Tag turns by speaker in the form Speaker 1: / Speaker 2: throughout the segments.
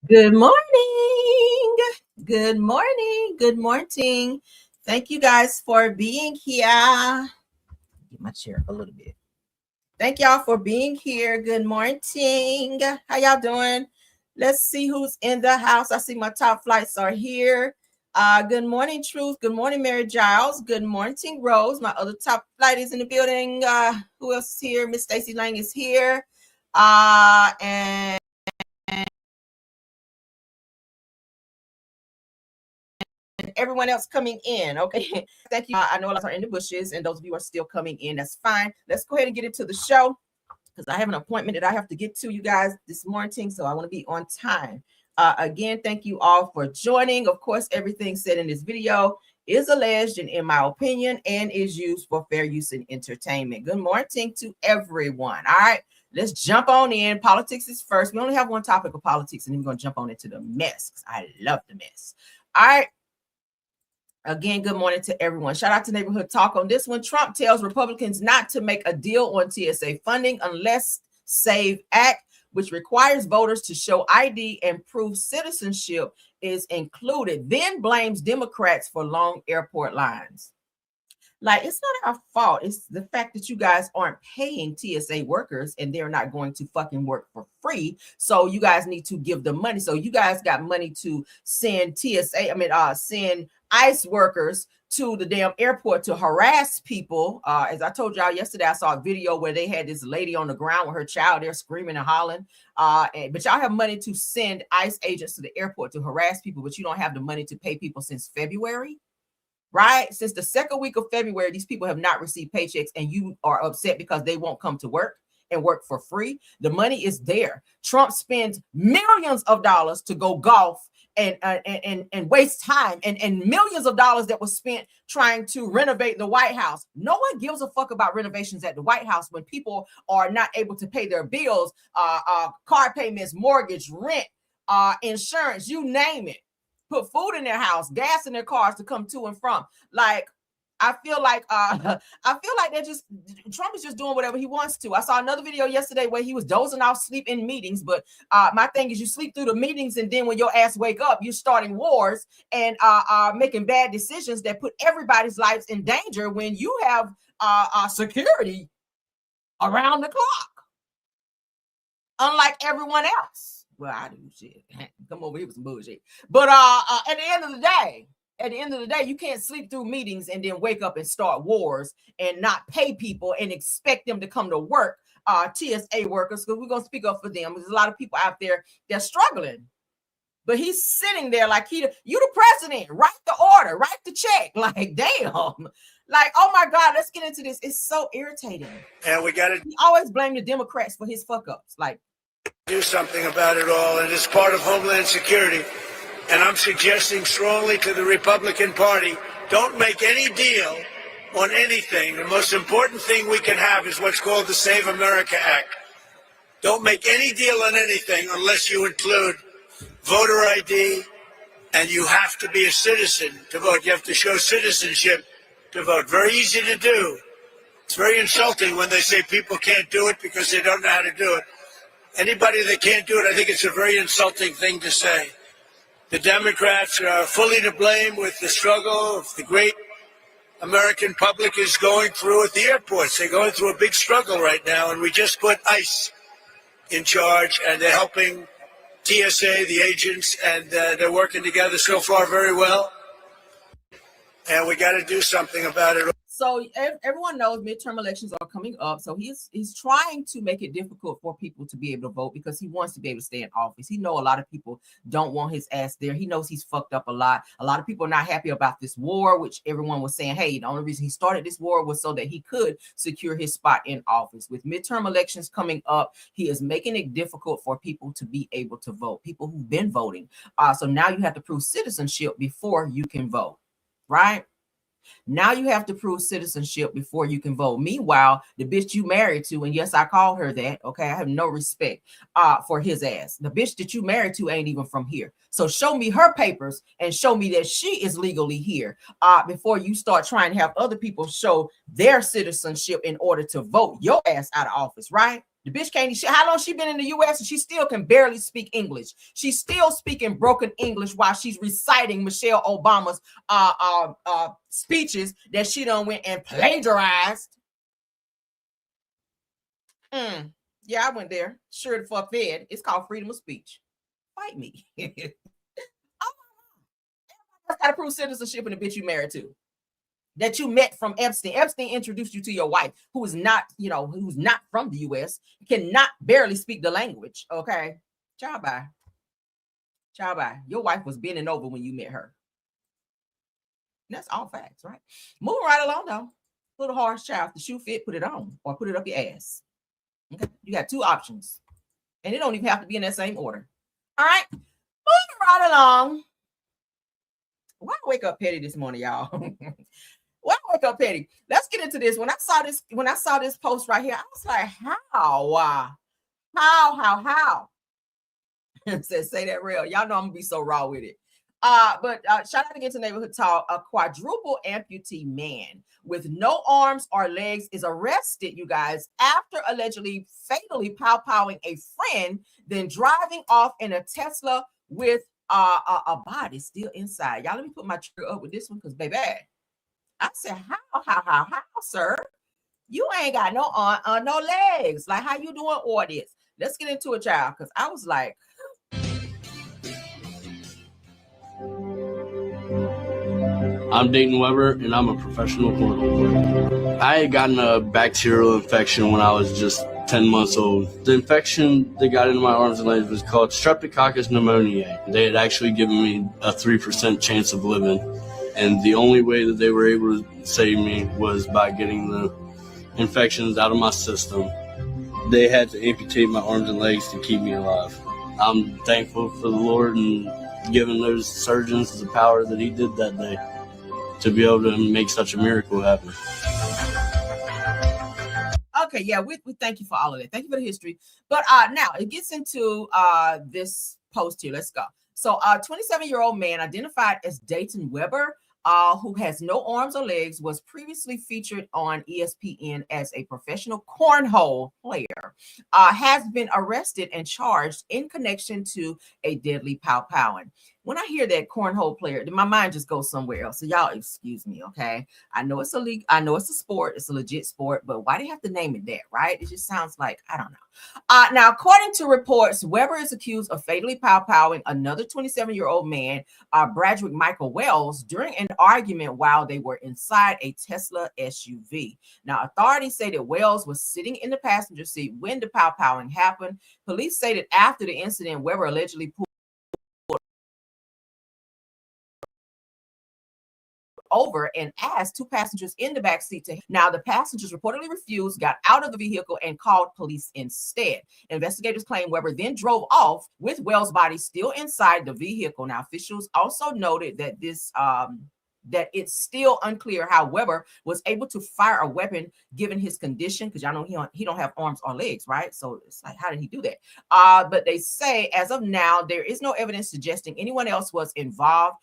Speaker 1: Good morning. Good morning. Good morning. Thank you guys for being here. Get my chair a little bit. Thank y'all for being here. Good morning. How y'all doing? Let's see who's in the house. I see my top flights are here. Good morning, Truth. Good morning, Mary Giles. Good morning, Rose. My other top flight is in the building. Who else is here? Miss Stacy Lang is here. And everyone else coming in. Okay. Thank you. I know a lot are in the bushes, and those of you are still coming in. That's fine. Let's go ahead and get into the show because I have an appointment that I have to get to, you guys, this morning. So I want to be on time. Again, thank you all for joining. Of course, everything said in this video is alleged and in my opinion and is used for fair use and entertainment. Good morning to everyone. All right. Let's jump on in. Politics is first. We only have one topic of politics, and then we're going to jump on into the mess because I love the mess. All right. Again, good morning to everyone. Shout out to Neighborhood Talk on this one. Trump tells Republicans not to make a deal on TSA funding unless SAVE Act, which requires voters to show ID and prove citizenship, is included. Then blames Democrats for long airport lines. Like, it's not our fault. It's the fact that you guys aren't paying TSA workers and they're not going to fucking work for free. So you guys need to give them money. So you guys got money to send send ICE workers to the damn airport to harass people. As I told y'all yesterday, I saw a video where they had this lady on the ground with her child there screaming and hollering. But y'all have money to send ICE agents to the airport to harass people, but you don't have the money to pay people since February. Right? Since the second week of February, these people have not received paychecks, and you are upset because they won't come to work and work for free. The money is there. Trump spends millions of dollars to go golf and waste time and millions of dollars that was spent trying to renovate the White House. No one gives a fuck about renovations at the White House when people are not able to pay their bills, car payments, mortgage, rent, insurance, you name it. Put food in their house, gas in their cars to come to and from. Like, I feel like they're just, Trump is just doing whatever he wants to. I saw another video yesterday where he was dozing off sleep in meetings, but my thing is you sleep through the meetings, and then when your ass wake up, you're starting wars and making bad decisions that put everybody's lives in danger when you have security around the clock, unlike everyone else. Well, I do shit. Come over here with some bullshit. But at the end of the day, you can't sleep through meetings and then wake up and start wars and not pay people and expect them to come to work, TSA workers, because we're going to speak up for them. There's a lot of people out there that's struggling. But he's sitting there like you the president, write the order, write the check. Like, damn. Like, oh my God, let's get into this. It's so irritating.
Speaker 2: And we got to
Speaker 1: always blame the Democrats for his fuck ups. Like,
Speaker 2: do something about it all, and it's part of Homeland Security. And I'm suggesting strongly to the Republican Party, don't make any deal on anything. The most important thing we can have is what's called the Save America Act. Don't make any deal on anything unless you include voter ID, and you have to be a citizen to vote. You have to show citizenship to vote. Very easy to do. It's very insulting when they say people can't do it because they don't know how to do it. Anybody that can't do it, I think it's a very insulting thing to say. The Democrats are fully to blame with the struggle of the great American public is going through at the airports. They're going through a big struggle right now, and we just put ICE in charge, and they're helping TSA, the agents, and they're working together so far very well. And we got to do something about it.
Speaker 1: So everyone knows midterm elections are coming up. So he's trying to make it difficult for people to be able to vote because he wants to be able to stay in office. He knows a lot of people don't want his ass there. He knows he's fucked up a lot. A lot of people are not happy about this war, which everyone was saying, hey, the only reason he started this war was so that he could secure his spot in office. With midterm elections coming up, he is making it difficult for people to be able to vote, people who've been voting. So now you have to prove citizenship before you can vote, right? Now you have to prove citizenship before you can vote. Meanwhile, the bitch you married to, and yes, I call her that, okay? I have no respect for his ass. The bitch that you married to ain't even from here. So show me her papers and show me that she is legally here before you start trying to have other people show their citizenship in order to vote your ass out of office, right? The bitch can't. How long she been in the U.S. and she still can barely speak English. She's still speaking broken English while she's reciting Michelle Obama's speeches that she done went and plagiarized. Yeah, I went there. Sure the fuck did. It's called freedom of speech. Fight me. That's got to prove citizenship in the bitch you married to. That you met from Epstein. Epstein introduced you to your wife, who is not, who's not from the U.S., cannot barely speak the language. Okay. Ciao, bye. Ciao, bye. Your wife was bending over when you met her. And that's all facts, right? Moving right along, though. Little harsh child. If the shoe fit, put it on or put it up your ass. Okay. You got two options. And it don't even have to be in that same order. All right. Moving right along. Why I wake up petty this morning, y'all? Why I wake up petty? Let's get into this. When I saw this post right here, I was like, how? Say that real. Y'all know I'm gonna be so raw with it. But shout out again to Neighborhood Talk. A quadruple amputee man with no arms or legs is arrested, you guys, after allegedly fatally pow-powing a friend, then driving off in a Tesla with a body still inside. Y'all, let me put my trigger up with this one because, baby, I said, how, sir? You ain't got no no legs. Like, how you doing all this? Let's get into it, child, because I was like,
Speaker 3: I'm Dayton Weber, and I'm a professional cornhole. I had gotten a bacterial infection when I was just 10 months old. The infection that got into my arms and legs was called Streptococcus pneumoniae. They had actually given me a 3% chance of living, and the only way that they were able to save me was by getting the infections out of my system. They had to amputate my arms and legs to keep me alive. I'm thankful for the Lord and giving those surgeons the power that he did that day to be able to make such a miracle happen.
Speaker 1: Okay, yeah, we thank you for all of that. Thank you for the history. But now it gets into this post here. Let's go. So 27-year-old man identified as Dayton Weber, who has no arms or legs, was previously featured on ESPN as a professional cornhole player, has been arrested and charged in connection to a deadly pow-powing. When I hear that cornhole player, my mind just goes somewhere else. So y'all excuse me, okay? I know it's a league. I know it's a sport. It's a legit sport, but why do you have to name it that, right? It just sounds like, I don't know. Now, according to reports, Weber is accused of fatally pow-powing another 27-year-old man, Bradrick Michael Wells, during an argument while they were inside a Tesla SUV. Now, authorities say that Wells was sitting in the passenger seat when the pow-powing happened. Police say that after the incident, Weber allegedly pulled over and asked two passengers in the back seat to. Now, the passengers reportedly refused, got out of the vehicle, and called police instead. Investigators claim Weber then drove off with Wells' body still inside the vehicle. Now, officials also noted that that it's still unclear how Weber was able to fire a weapon given his condition, because y'all know he don't have arms or legs, right? So it's like, how did he do that? But they say as of now, there is no evidence suggesting anyone else was involved.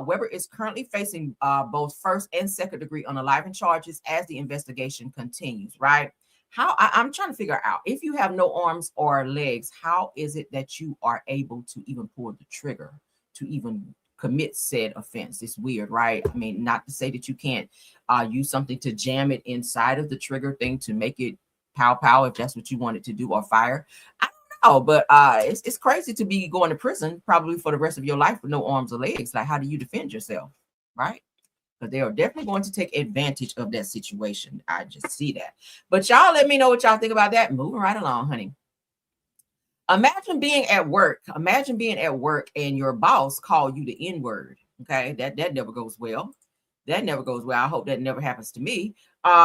Speaker 1: Weber is currently facing both first and second degree unaliving charges as the investigation continues, right? I'm trying to figure out, if you have no arms or legs, how is it that you are able to even pull the trigger to even commit said offense? It's weird, right? I mean, not to say that you can't use something to jam it inside of the trigger thing to make it pow if that's what you want it to do, or fire. I don't know, but it's crazy to be going to prison probably for the rest of your life with no arms or legs. Like, how do you defend yourself, right? But they are definitely going to take advantage of that situation. I just see that. But y'all let me know what y'all think about that. Moving right along, honey. Imagine being at work and your boss call you the N-word. Okay, that never goes well. That never goes well. I hope that never happens to me.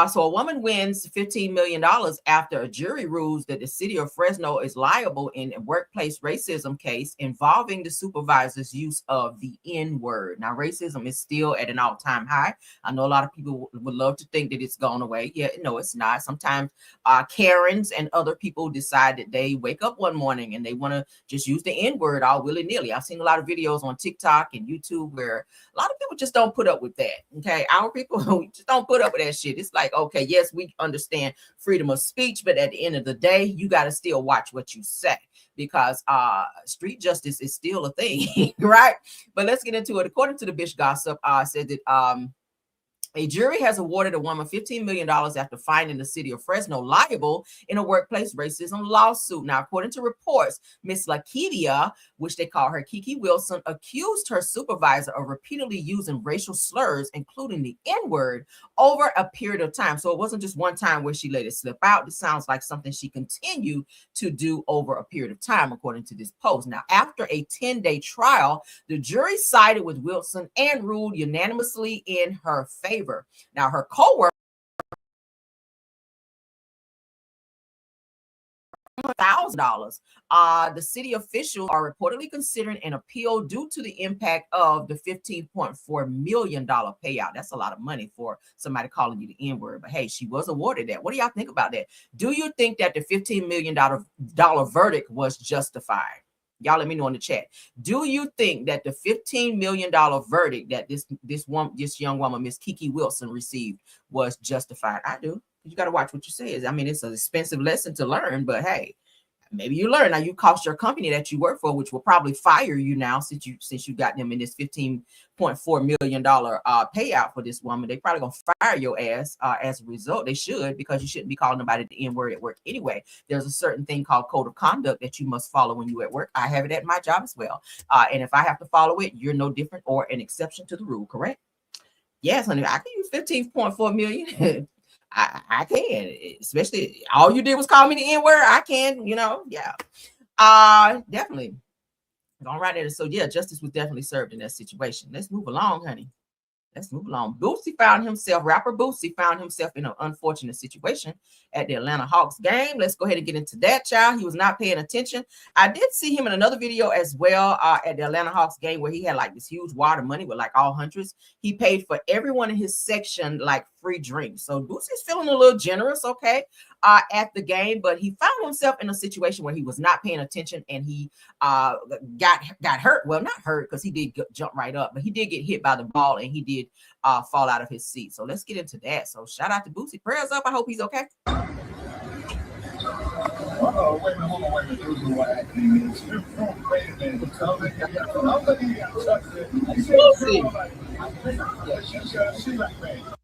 Speaker 1: So a woman wins $15 million after a jury rules that the city of Fresno is liable in a workplace racism case involving the supervisor's use of the N-word. Now, racism is still at an all-time high. I know a lot of people would love to think that it's gone away. Yeah, no, it's not. Sometimes Karens and other people decide that they wake up one morning and they want to just use the N-word all willy-nilly. I've seen a lot of videos on TikTok and YouTube where a lot of people just don't put up with that. Okay, our people just don't put up with that shit. It's it's like, okay, yes, we understand freedom of speech, but at the end of the day, you got to still watch what you say, because street justice is still a thing, right? But let's get into it. According to the Bitch Gossip, said that a jury has awarded a woman $15 million after finding the city of Fresno liable in a workplace racism lawsuit. Now, according to reports, Miss Lakedia, which they call her Kiki Wilson, accused her supervisor of repeatedly using racial slurs, including the N-word, over a period of time. So it wasn't just one time where she let it slip out. This sounds like something she continued to do over a period of time, according to this post. Now, after a 10-day trial, the jury sided with Wilson and ruled unanimously in her favor. Now, her co-worker, $1,000. The city officials are reportedly considering an appeal due to the impact of the $15.4 million payout. That's a lot of money for somebody calling you the N-word. But hey, she was awarded that. What do y'all think about that? Do you think that the $15 million verdict was justified? Y'all let me know in the chat. Do you think that the $15 million verdict that this young woman, Miss Kiki Wilson, received was justified? I do. You got to watch what you say. I mean, it's an expensive lesson to learn, but hey, maybe you learn. Now, you cost your company that you work for, which will probably fire you now since you got them in this $15.4 million payout for this woman. They probably gonna fire your ass as a result. They should, because you shouldn't be calling nobody the N-word at work anyway. There's a certain thing called code of conduct that you must follow when you're at work. I have it at my job as well. And if I have to follow it, you're no different or an exception to the rule, correct? Yes, honey, I can use $15.4 million. I can, especially all you did was call me the N-word. I can, yeah. Definitely. Going right there. So yeah, justice was definitely served in that situation. Let's move along, honey. Let's move along. Rapper Boosie found himself in an unfortunate situation at the Atlanta Hawks game. Let's go ahead and get into that, child. He was not paying attention. I did see him in another video as well at the Atlanta Hawks game where he had like this huge wad of money with like all hundreds. He paid for everyone in his section like free drinks. So Boosie's feeling a little generous, okay, at the game, but he found himself in a situation where he was not paying attention and he got hurt. Well, not hurt because he did jump right up, but he did get hit by the ball and he did fall out of his seat. So let's get into that. So shout out to Boosie. Prayers up. I hope he's okay.
Speaker 4: Wait a minute.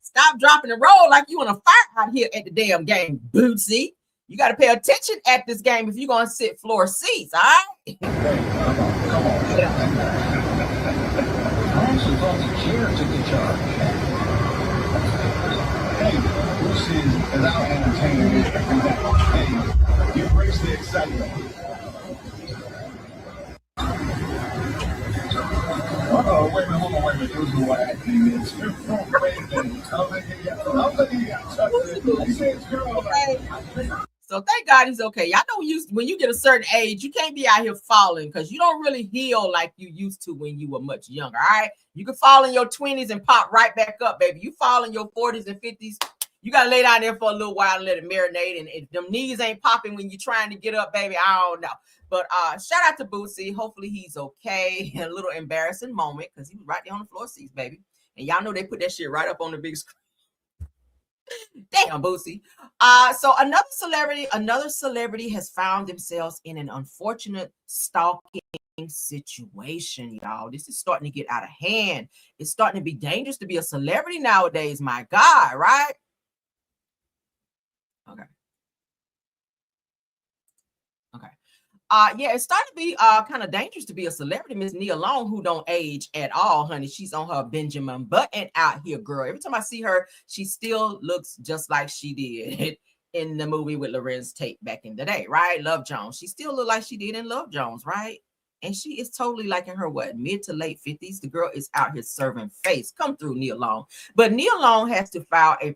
Speaker 1: Stop dropping the roll like you in a fight out here at the damn game, Boosie. You got to pay attention at this game if you're going to sit floor seats, all right?
Speaker 4: Hey, Boosie is out entertaining. Hey, you embrace the excitement. Wait a minute. This is what acting is.
Speaker 1: So thank God he's okay. Y'all know when you get a certain age, you can't be out here falling because you don't really heal like you used to when you were much younger, all right? You can fall in your 20s and pop right back up, baby. You fall in your 40s and 50s, you got to lay down there for a little while and let it marinate. And if them knees ain't popping when you're trying to get up, baby, I don't know. But shout out to Boosie. Hopefully he's okay. A little embarrassing moment because he was right there on the floor seats, baby. And y'all know they put that shit right up on the big screen. Damn, Boosie. So another celebrity has found themselves in an unfortunate stalking situation, y'all. This is starting to get out of hand. It's starting to be dangerous to be a celebrity nowadays, my God, right? Okay. Yeah, it's starting to be kind of dangerous to be a celebrity. Miss Nia Long, who don't age at all, honey. She's on her Benjamin Button out here, girl. Every time I see her, she still looks just like she did in the movie with Lorenz Tate back in the day, right? Love Jones. She still look like she did in Love Jones, right? And she is totally like in her mid to late 50s. The girl is out here serving face. Come through, Nia Long. But Nia Long had to file a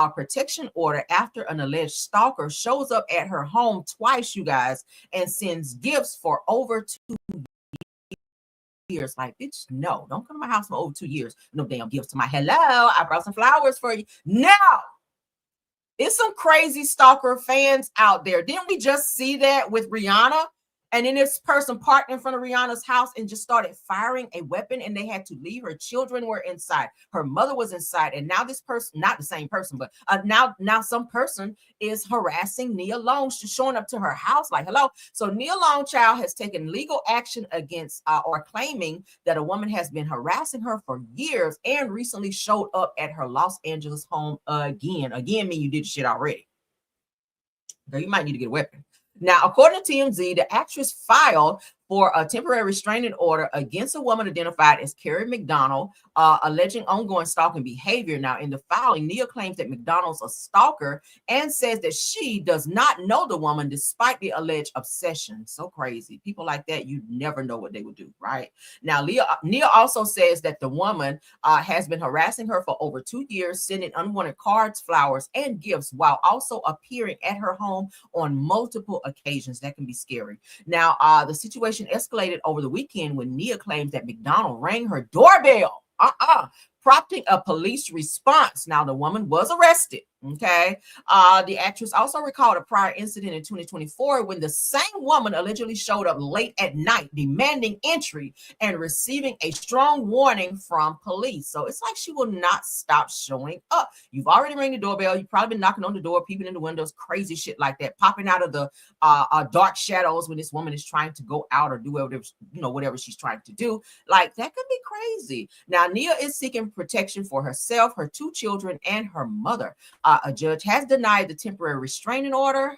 Speaker 1: protection order after an alleged stalker shows up at her home twice, you guys, and sends gifts for over 2 years. Like, bitch, no, don't come to my house for over 2 years. No damn gifts to my hello. I brought some flowers for you. No. It's some crazy stalker fans out there. Didn't we just see that with Rihanna? And then this person parked in front of Rihanna's house and just started firing a weapon, and they had to leave. Her children were inside. Her mother was inside. And now this person, not the same person, but now some person is harassing Nia Long, showing up to her house like, hello. So Nia Long child has taken legal action against or claiming that a woman has been harassing her for years and recently showed up at her Los Angeles home again. Again, mean you did shit already. So you might need to get a weapon. Now, according to TMZ, the actress filed for a temporary restraining order against a woman identified as Carrie McDonald, alleging ongoing stalking behavior. Now, in the filing, Nia claims that McDonald's a stalker and says that she does not know the woman despite the alleged obsession. So crazy. People like that, you never know what they would do, right? Now, Nia also says that the woman has been harassing her for over 2 years, sending unwanted cards, flowers, and gifts, while also appearing at her home on multiple occasions. That can be scary. Now, the situation escalated over the weekend when Nia claims that McDonald rang her doorbell, prompting a police response. Now, the woman was arrested. Okay. The actress also recalled a prior incident in 2024 when the same woman allegedly showed up late at night demanding entry and receiving a strong warning from police. So it's like she will not stop showing up. You've already rang the doorbell. You've probably been knocking on the door, peeping in the windows, crazy shit like that, popping out of the dark shadows when this woman is trying to go out or do whatever, whatever she's trying to do. Like, that could be crazy. Now, Nia is seeking protection for herself, her 2 children, and her mother. A judge has denied the temporary restraining order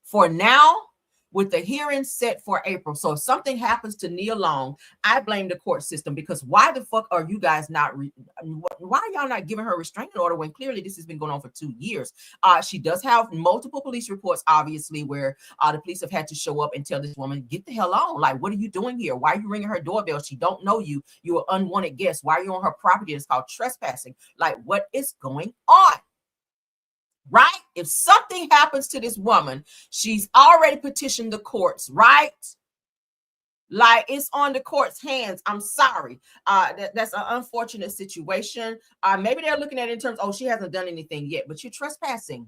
Speaker 1: for now, with the hearing set for April. So if something happens to Nia Long, I blame the court system, because why the fuck are you guys why are y'all not giving her a restraining order when clearly this has been going on for 2 years? She does have multiple police reports, obviously, where the police have had to show up and tell this woman, get the hell on. Like, what are you doing here? Why are you ringing her doorbell? She don't know you. You're an unwanted guest. Why are you on her property? It's called trespassing. Like, what is going on? Right? If something happens to this woman, she's already petitioned the courts, right? Like, it's on the court's hands. I'm sorry. That's an unfortunate situation. Maybe they're looking at it in terms, oh, she hasn't done anything yet, but you're trespassing.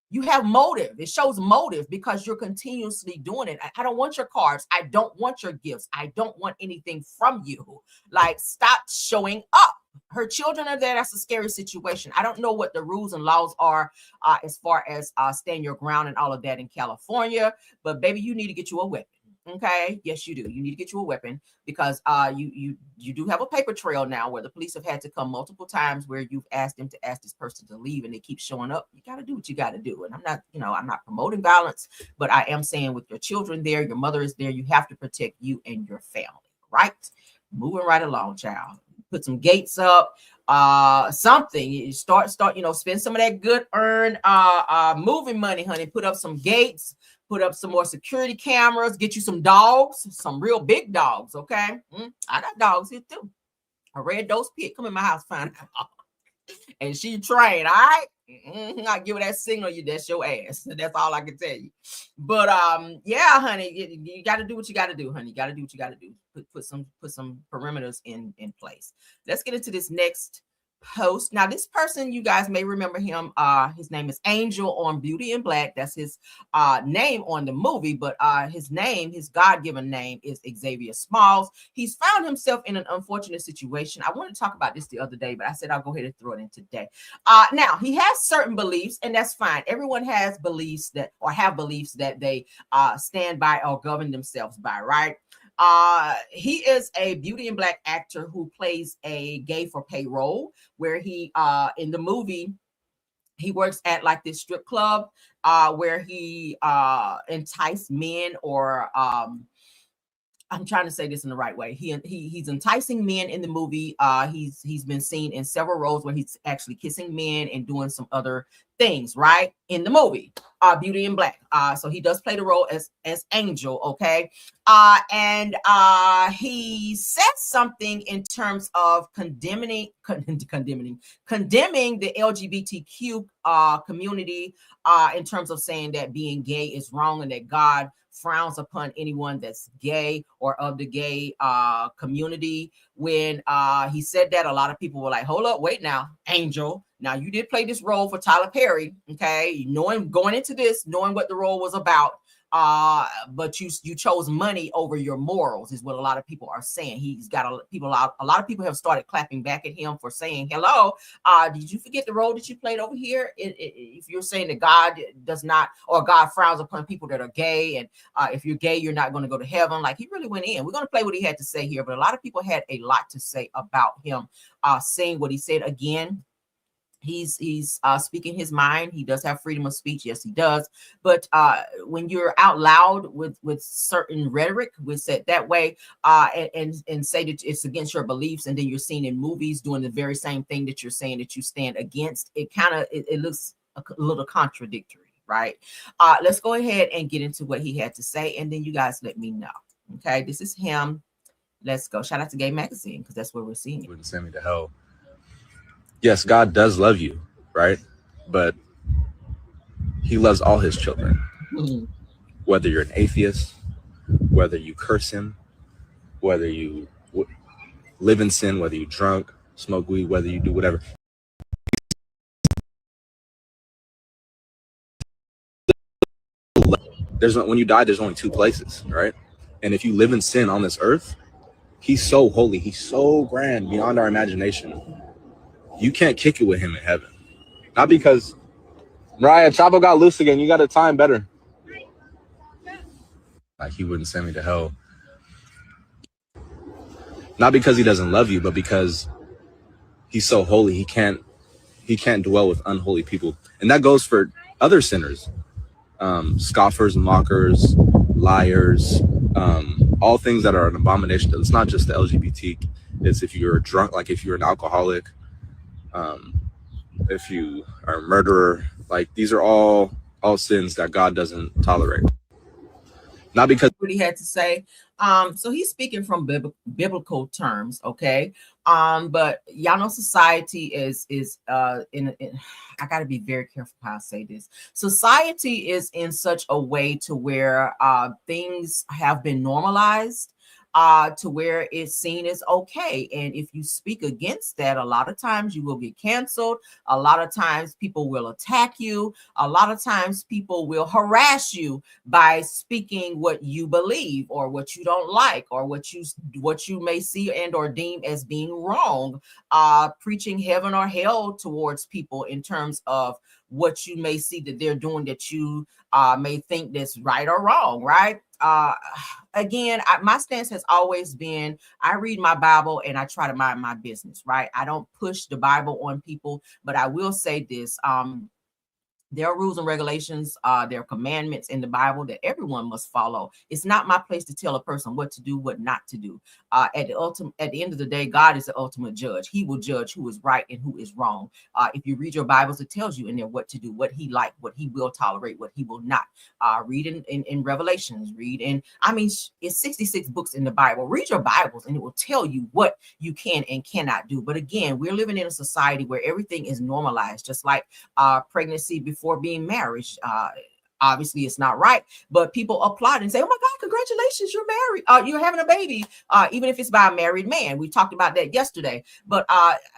Speaker 1: You have motive. It shows motive because you're continuously doing it. I don't want your cards. I don't want your gifts. I don't want anything from you. Like, stop showing up. Her children are there. That's a scary situation. I don't know what the rules and laws are as far as stand your ground and all of that in California, but baby, you need to get you a weapon. Okay. Yes, you do. You need to get you a weapon because you do have a paper trail now where the police have had to come multiple times where you've asked them to ask this person to leave and they keep showing up. You got to do what you got to do. And I'm not promoting violence, but I am saying with your children there, your mother is there, you have to protect you and your family, right? Moving right along, child. Put some gates up, something. You start, spend some of that good earned moving money, honey. Put up some gates, put up some more security cameras, get you some dogs, some real big dogs, okay? I got dogs here too. A red dose pit, come in my house, find out. And she trained, all right? I give her that signal, that's your ass. That's all I can tell you. But yeah, honey, you got to do what you got to do, honey. You got to do what you got to do. Put some perimeters in place. Let's get into this next post. Now, this person, you guys may remember him. His name is Angel on Beauty in Black. That's his name on the movie, but his God-given name is Xavier Smalls. He's found himself in an unfortunate situation. I wanted to talk about this the other day, but I said I'll go ahead and throw it in today. Now, he has certain beliefs, and that's fine. Everyone has beliefs that they stand by or govern themselves by, right? He is a Beauty in Black actor who plays a gay for pay role where he in the movie he works at like this strip club where he enticed men, or I'm trying to say this in the right way. He's enticing men in the movie. He's been seen in several roles where he's actually kissing men and doing some other things, right? In the movie, Beauty in Black. So he does play the role as Angel, okay? And he said something in terms of condemning the LGBTQ community in terms of saying that being gay is wrong and that God frowns upon anyone that's gay or of the gay community. When he said that, a lot of people were like, hold up, wait now, Angel. Now, you did play this role for Tyler Perry, okay? Going into this, knowing what the role was about. but you chose money over your morals, is what a lot of people are saying. He's got a lot of people have started clapping back at him for saying, hello, did you forget the role that you played over here? If you're saying that God does not, or God frowns upon people that are gay, and if you're gay, you're not going to go to heaven. Like, he really went in. We're going to play what he had to say here, but a lot of people had a lot to say about him saying what he said. Again, he's speaking his mind. He does have freedom of speech. Yes, he does. But when you're out loud with certain rhetoric, we said that way, and say that it's against your beliefs, and then you're seen in movies doing the very same thing that you're saying that you stand against, it kind of it looks a little contradictory, right? Let's go ahead and get into what he had to say, and then you guys let me know. Okay, this is him. Let's go. Shout out to Gay Magazine, because that's where we're seeing it.
Speaker 5: Wouldn't send me to hell. Yes, God does love you, right? But he loves all his children.
Speaker 1: Mm-hmm.
Speaker 5: Whether you're an atheist, whether you curse him, whether you live in sin, whether you drunk, smoke weed, whether you do whatever. When you die, there's only two places, right? And if you live in sin on this earth, he's so holy, he's so grand beyond our imagination. You can't kick it with him in heaven. Not because Mariah, Chavo got loose again. You got to time better. Like, he wouldn't send me to hell. Not because he doesn't love you, but because he's so holy. He can't dwell with unholy people. And that goes for other sinners. Scoffers, mockers, liars, all things that are an abomination. It's not just the LGBT. It's if you're drunk, like if you're an alcoholic, if you are a murderer, like these are all sins that God doesn't tolerate. Not because
Speaker 1: what he had to say. So he's speaking from biblical terms, okay? But y'all know society is in I got to be very careful how I say this. Society is in such a way to where things have been normalized to where it's seen as okay. And if you speak against that, a lot of times you will get canceled. A lot of times people will attack you. A lot of times people will harass you by speaking what you believe or what you don't like or what you may see and or deem as being wrong, preaching heaven or hell towards people in terms of what you may see that they're doing that you may think that's right or wrong, right? Again, my stance has always been, I read my Bible and I try to mind my business, right? I don't push the Bible on people, but I will say this. There are rules and regulations, there are commandments in the Bible that everyone must follow. It's not my place to tell a person what to do, what not to do. At the end of the day, God is the ultimate judge. He will judge who is right and who is wrong. If you read your Bibles, it tells you in there what to do, what he liked, what he will tolerate, what he will not. Read in Revelations, it's 66 books in the Bible. Read your Bibles and it will tell you what you can and cannot do. But again, we're living in a society where everything is normalized, just like pregnancy before being married. Obviously it's not right, but people applaud and say, oh my God, congratulations, you're married, you're having a baby, even if it's by a married man. We talked about that yesterday. But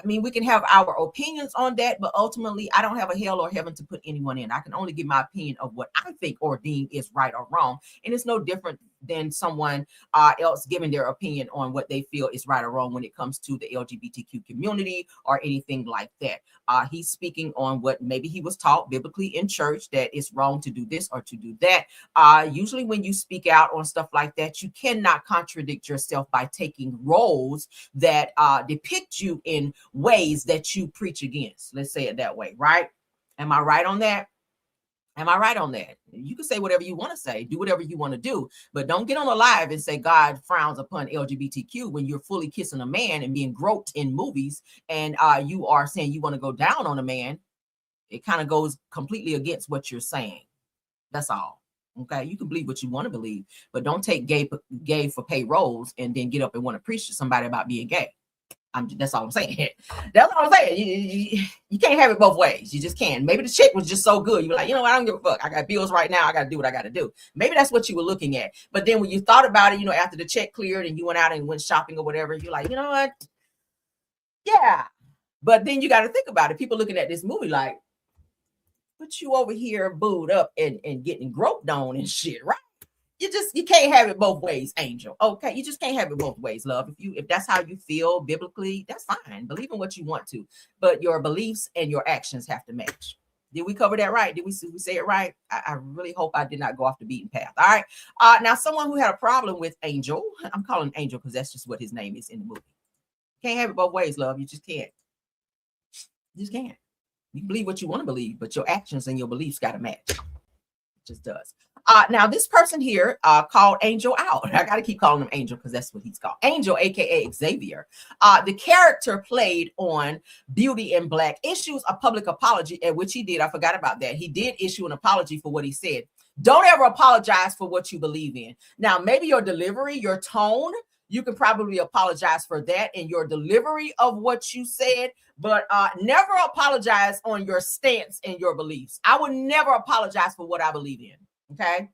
Speaker 1: we can have our opinions on that, but ultimately I don't have a hell or heaven to put anyone in. I can only give my opinion of what I think or deem is right or wrong, and it's no different than someone else giving their opinion on what they feel is right or wrong when it comes to the LGBTQ community or anything like that. He's speaking on what maybe he was taught biblically in church, that it's wrong to do this or to do that. Usually when you speak out on stuff like that, you cannot contradict yourself by taking roles that depict you in ways that you preach against. Let's say it that way, right? Am I right on that? Am I right on that? You can say whatever you want to say, do whatever you want to do, but don't get on a live and say God frowns upon LGBTQ when you're fully kissing a man and being groped in movies, and you are saying you want to go down on a man. It kind of goes completely against what you're saying. That's all. Okay, you can believe what you want to believe, but don't take gay for pay roles and then get up and want to preach to somebody about being gay. That's all I'm saying. That's all I'm saying. You can't have it both ways. You just can't. Maybe the chick was just so good. You were like, you know what? I don't give a fuck. I got bills right now. I got to do what I got to do. Maybe that's what you were looking at. But then when you thought about it, after the check cleared and you went out and went shopping or whatever, you're like, you know what? Yeah. But then you got to think about it. People looking at this movie like, but you over here booed up and getting groped on and shit, right? you can't have it both ways, Angel. Okay, you just can't have it both ways, love. If that's how you feel biblically, that's fine. Believe in what you want to, but your beliefs and your actions have to match. Did we cover that right? Did we say it right? I really hope I did not go off the beaten path. All right. Now someone who had a problem with Angel, I'm calling him Angel because that's just what his name is in the movie. Can't have it both ways, love. You just can't. You just can't. You can believe what you want to believe, but your actions and your beliefs got to match. It just does. Now this person here called Angel out. I got to keep calling him Angel because that's what he's called. Angel, aka Xavier. The character played on Beauty in Black issues a public apology, at which he did. I forgot about that. He did issue an apology for what he said. Don't ever apologize for what you believe in. Now, maybe your delivery, your tone, you can probably apologize for that in your delivery of what you said, but never apologize on your stance and your beliefs. I would never apologize for what I believe in. Okay.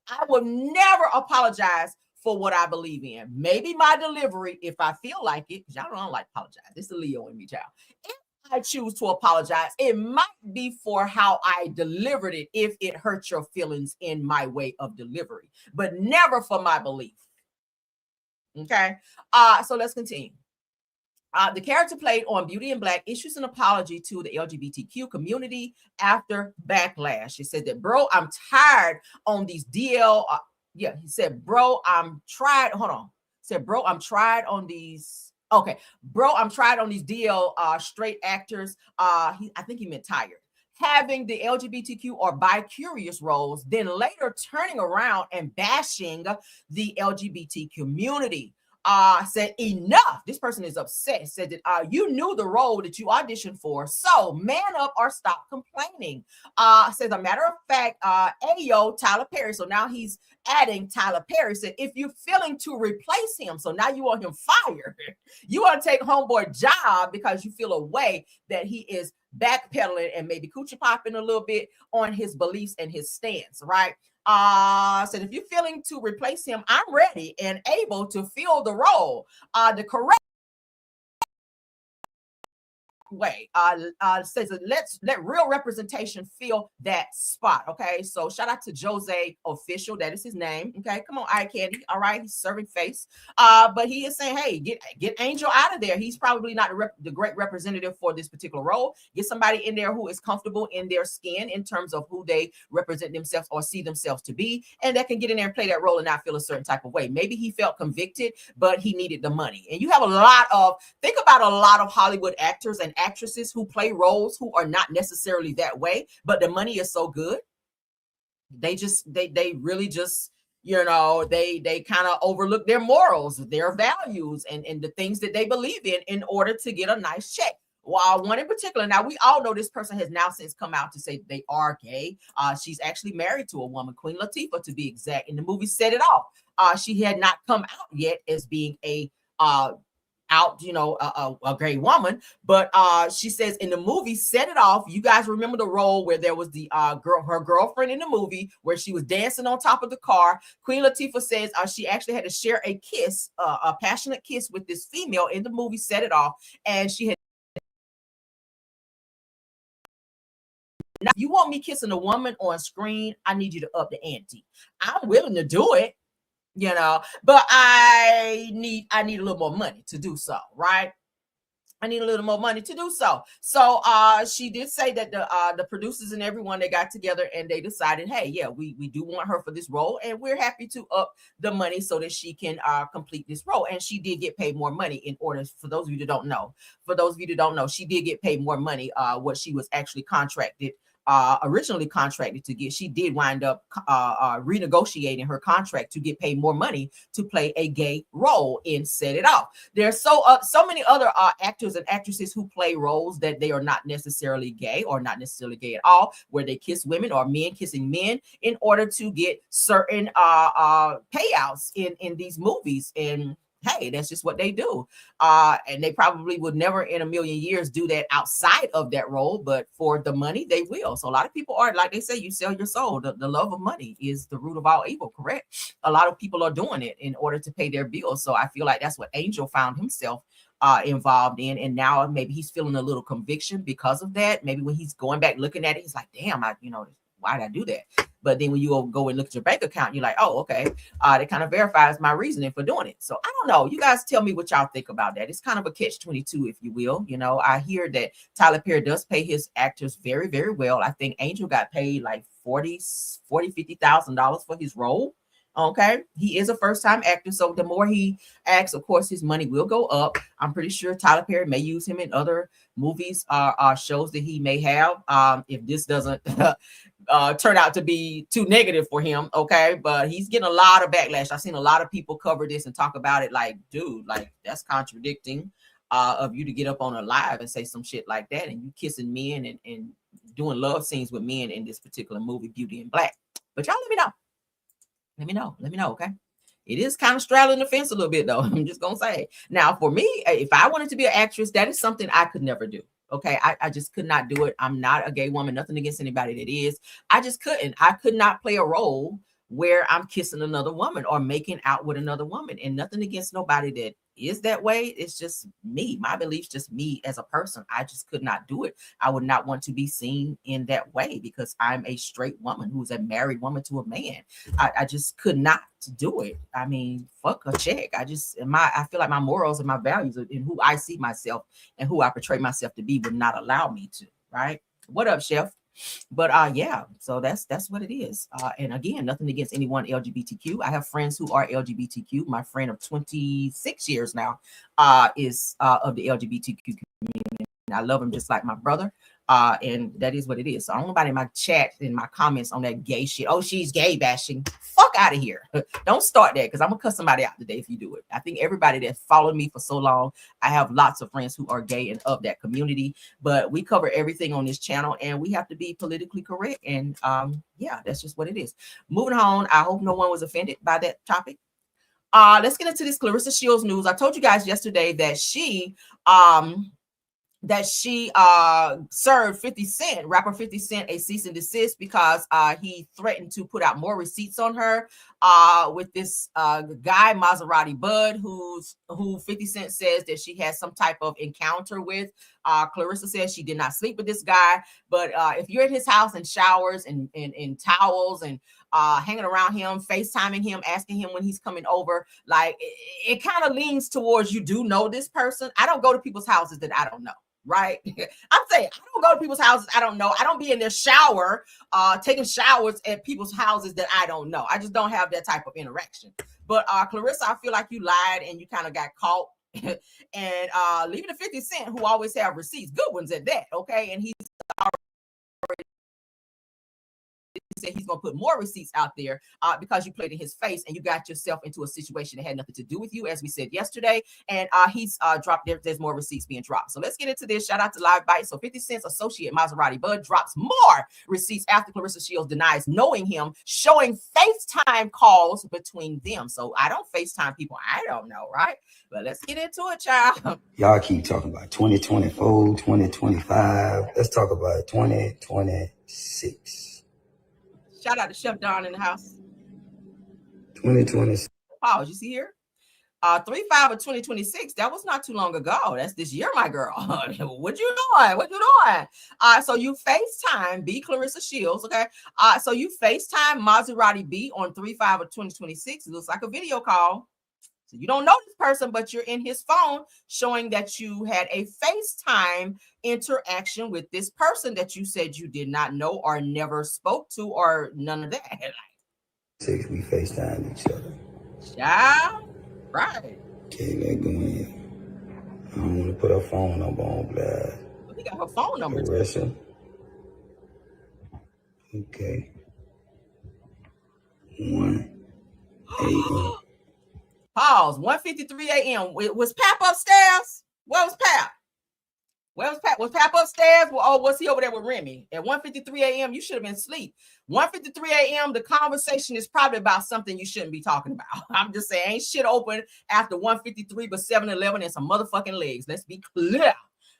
Speaker 1: I will never apologize for what I believe in. Maybe my delivery, if I feel like it, because y'all don't like apologize. It's the Leo in me, child. If I choose to apologize, it might be for how I delivered it if it hurts your feelings in my way of delivery, but never for my belief. Okay. So let's continue. The character played on Beauty in Black issues an apology to the LGBTQ community after backlash. He said that, bro, I'm tired on these DL. He said, bro, I'm tried. Hold on. He said, bro, I'm tried on these. Okay. Bro, I'm tried on these DL straight actors. I think he meant tired. Having the LGBTQ or bi-curious roles, then later turning around and bashing the LGBT community. Said enough. This person is upset. Said that you knew the role that you auditioned for, so man up or stop complaining. Says a matter of fact, Ayo Tyler Perry. So now he's adding Tyler Perry. Said if you're feeling to replace him, so now you want him fired. You want to take homeboy job because you feel a way that he is backpedaling and maybe coochie popping a little bit on his beliefs and his stance, right? Said if you're feeling to replace him, I'm ready and able to fill the role. The correct way says let real representation fill that spot. Okay, so shout out to Jose Official, that is his name. Okay, come on, eye candy. All right, he's serving face, but he is saying, hey, get Angel out of there. He's probably not the great representative for this particular role. Get somebody in there who is comfortable in their skin in terms of who they represent themselves or see themselves to be, and that can get in there and play that role and not feel a certain type of way. Maybe he felt convicted, but he needed the money. And you have think about a lot of Hollywood actors and actresses who play roles who are not necessarily that way, but the money is so good. They really just, they kind of overlook their morals, their values, and the things that they believe in order to get a nice check. Well, one in particular, now we all know this person has now since come out to say they are gay. She's actually married to a woman, Queen Latifah to be exact, and the movie set it off. She had not come out yet as being a gay woman, but she says in the movie set it off. You guys remember the role where there was the her girlfriend in the movie where she was dancing on top of the car. Queen Latifah says she actually had to share a kiss, a passionate kiss with this female in the movie set it off, and she had. Now, you want me kissing a woman on screen? I need you to up the ante. I'm willing to do it, but I need a little more money to do so, right? I need a little more money to do so. So she did say that the producers and everyone, they got together and they decided, hey, yeah, we do want her for this role, and we're happy to up the money so that she can complete this role. And she did get paid more money in order, for those of you that don't know, she did get paid more money what she was actually originally contracted to get. She did wind up renegotiating her contract to get paid more money to play a gay role in Set It Off. There's so many other actors and actresses who play roles that they are not necessarily gay or not necessarily gay at all, where they kiss women or men kissing men in order to get certain payouts in these movies. And hey, that's just what they do. And they probably would never in a million years do that outside of that role, but for the money, they will. So a lot of people are, like they say, you sell your soul. The love of money is the root of all evil, correct? A lot of people are doing it in order to pay their bills. So I feel like that's what Angel found himself involved in. And now maybe he's feeling a little conviction because of that. Maybe when he's going back looking at it, he's like, damn, why did I do that? But then when you go and look at your bank account, you're like, oh, okay. That kind of verifies my reasoning for doing it. So I don't know. You guys tell me what y'all think about that. It's kind of a catch-22, if you will. You know, I hear that Tyler Perry does pay his actors very, very well. I think Angel got paid like $50,000 for his role. Okay, he is a first-time actor, so the more he acts, of course, his money will go up. I'm pretty sure Tyler Perry may use him in other movies or shows that he may have. If this doesn't turn out to be too negative for him, okay, but he's getting a lot of backlash. I've seen a lot of people cover this and talk about it like, dude, like that's contradicting of you to get up on a live and say some shit like that, and you kissing men and doing love scenes with men in this particular movie, Beauty in Black. But y'all let me know. Let me know, okay? It is kind of straddling the fence a little bit, though. I'm just going to say. Now, for me, if I wanted to be an actress, that is something I could never do, okay? I just could not do it. I'm not a gay woman. Nothing against anybody that is. I just couldn't. I could not play a role where I'm kissing another woman or making out with another woman. And nothing against nobody that is that way. It's just me. My beliefs, just me as a person. I just could not do it. I would not want to be seen in that way because I'm a straight woman who's a married woman to a man. I just could not do it. I mean, fuck a check. I feel like my morals and my values and who I see myself and who I portray myself to be would not allow me to, right? What up, Chef? But yeah, so that's what it is. And again, nothing against anyone LGBTQ. I have friends who are LGBTQ. My friend of 26 years now is of the LGBTQ community. I love him just like my brother. And that is what it is. So I don't know about in my chat, in my comments on that gay shit. Oh, she's gay bashing. Fuck out of here. Don't start that because I'm gonna cuss somebody out today if you do it. I think everybody that followed me for so long, I have lots of friends who are gay and of that community, but we cover everything on this channel and we have to be politically correct. And yeah, that's just what it is. Moving on. I hope no one was offended by that topic. Let's get into this Clarissa Shields news. I told you guys yesterday that she served 50 Cent, rapper 50 Cent, a cease and desist because he threatened to put out more receipts on her with this guy, Maserati Bud, who 50 Cent says that she has some type of encounter with. Clarissa says she did not sleep with this guy, but if you're at his house in showers and in towels and hanging around him, FaceTiming him, asking him when he's coming over, like it kind of leans towards you do know this person. I don't go to people's houses that I don't know. Right. I'm saying I don't go to people's houses I don't know. I don't be in their shower, taking showers at people's houses that I don't know. I just don't have that type of interaction. But Clarissa, I feel like you lied and you kind of got caught. And leaving the 50 Cent, who always have receipts, good ones at that. Okay. And he's already said he's going to put more receipts out there because you played in his face and you got yourself into a situation that had nothing to do with you, as we said yesterday. And he's dropped there's more receipts being dropped. So let's get into this. Shout out to Live Bite. So 50 Cent's associate Maserati Bud drops more receipts after Clarissa Shields denies knowing him, showing FaceTime calls between them. So I don't FaceTime people I don't know, right? But let's get into it, child.
Speaker 6: Y'all keep talking about 2024, 2025. Let's talk about 2026.
Speaker 1: Shout out to Chef Don in the house.
Speaker 6: 2026.
Speaker 1: Pause. You see here? 3/5 of 2026. That was not too long ago. That's this year, my girl. What you doing? What you doing? So you FaceTime B Clarissa Shields. Okay. So you FaceTime Maserati B on 3/5 of 2026. It looks like a video call. So you don't know this person, but you're in his phone showing that you had a FaceTime interaction with this person that you said you did not know or never spoke to or none of that.
Speaker 6: Six, we FaceTime each other.
Speaker 1: Yeah, right.
Speaker 6: Okay, let's go in. I don't want to put her phone number on blast.
Speaker 1: We got her phone number.
Speaker 6: Clarissa. Okay. 1 a.m.
Speaker 1: Pause. 1:53 a.m. Was Pap upstairs? Where was Pap? Where was Pap? Was Pap upstairs? Or was he over there with Remy? At 1:53 a.m., you should have been asleep. 1:53 a.m., the conversation is probably about something you shouldn't be talking about. I'm just saying, ain't shit open after 1:53 but 7-Eleven and some motherfucking legs. Let's be clear.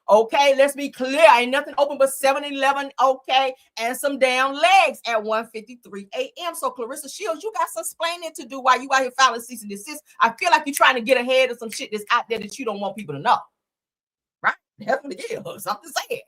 Speaker 1: Okay, let's be clear. Ain't nothing open but 7-Eleven, okay, and some damn legs at 1:53 a.m. So Clarissa Shields, you got some explaining to do while you out here filing cease and desist. I feel like you're trying to get ahead of some shit that's out there that you don't want people to know. Right? That's what it is. I'm just saying.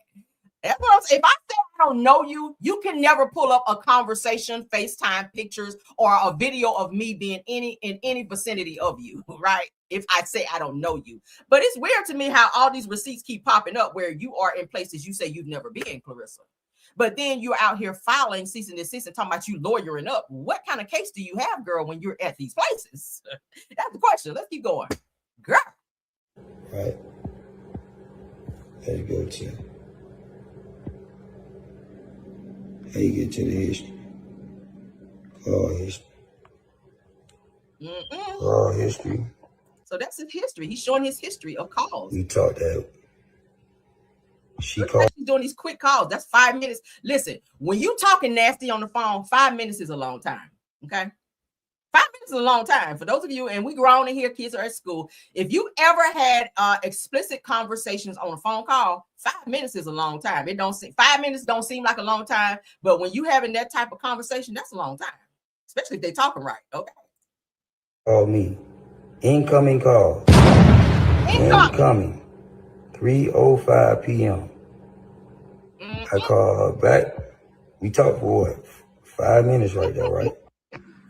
Speaker 1: That's what I'm saying. If I say I don't know you, you can never pull up a conversation, FaceTime pictures, or a video of me being in any vicinity of you, right? If I say I don't know you. But it's weird to me how all these receipts keep popping up where you are in places you say you've never been, Clarissa. But then you're out here filing cease and desist and talking about you lawyering up. What kind of case do you have, girl, when you're at these places? That's the question. Let's keep going. Girl.
Speaker 6: Right. Let's go to. How you get to the history? Call history. Call history.
Speaker 1: So that's his history. He's showing his history of calls.
Speaker 6: We talked that. She
Speaker 1: She's
Speaker 6: called.
Speaker 1: doing these quick calls. That's 5 minutes. Listen, when you talking nasty on the phone, 5 minutes is a long time. Okay. 5 minutes is a long time. For those of you, and we grown in here, kids are at school. If you ever had explicit conversations on a phone call, 5 minutes is a long time. It don't seem 5 minutes don't seem like a long time, but when you having that type of conversation, that's a long time, especially if they talking right. Okay.
Speaker 6: Call me. Incoming call. Incoming. 3:05 p.m. I call her back. We talked for what? 5 minutes right there, right?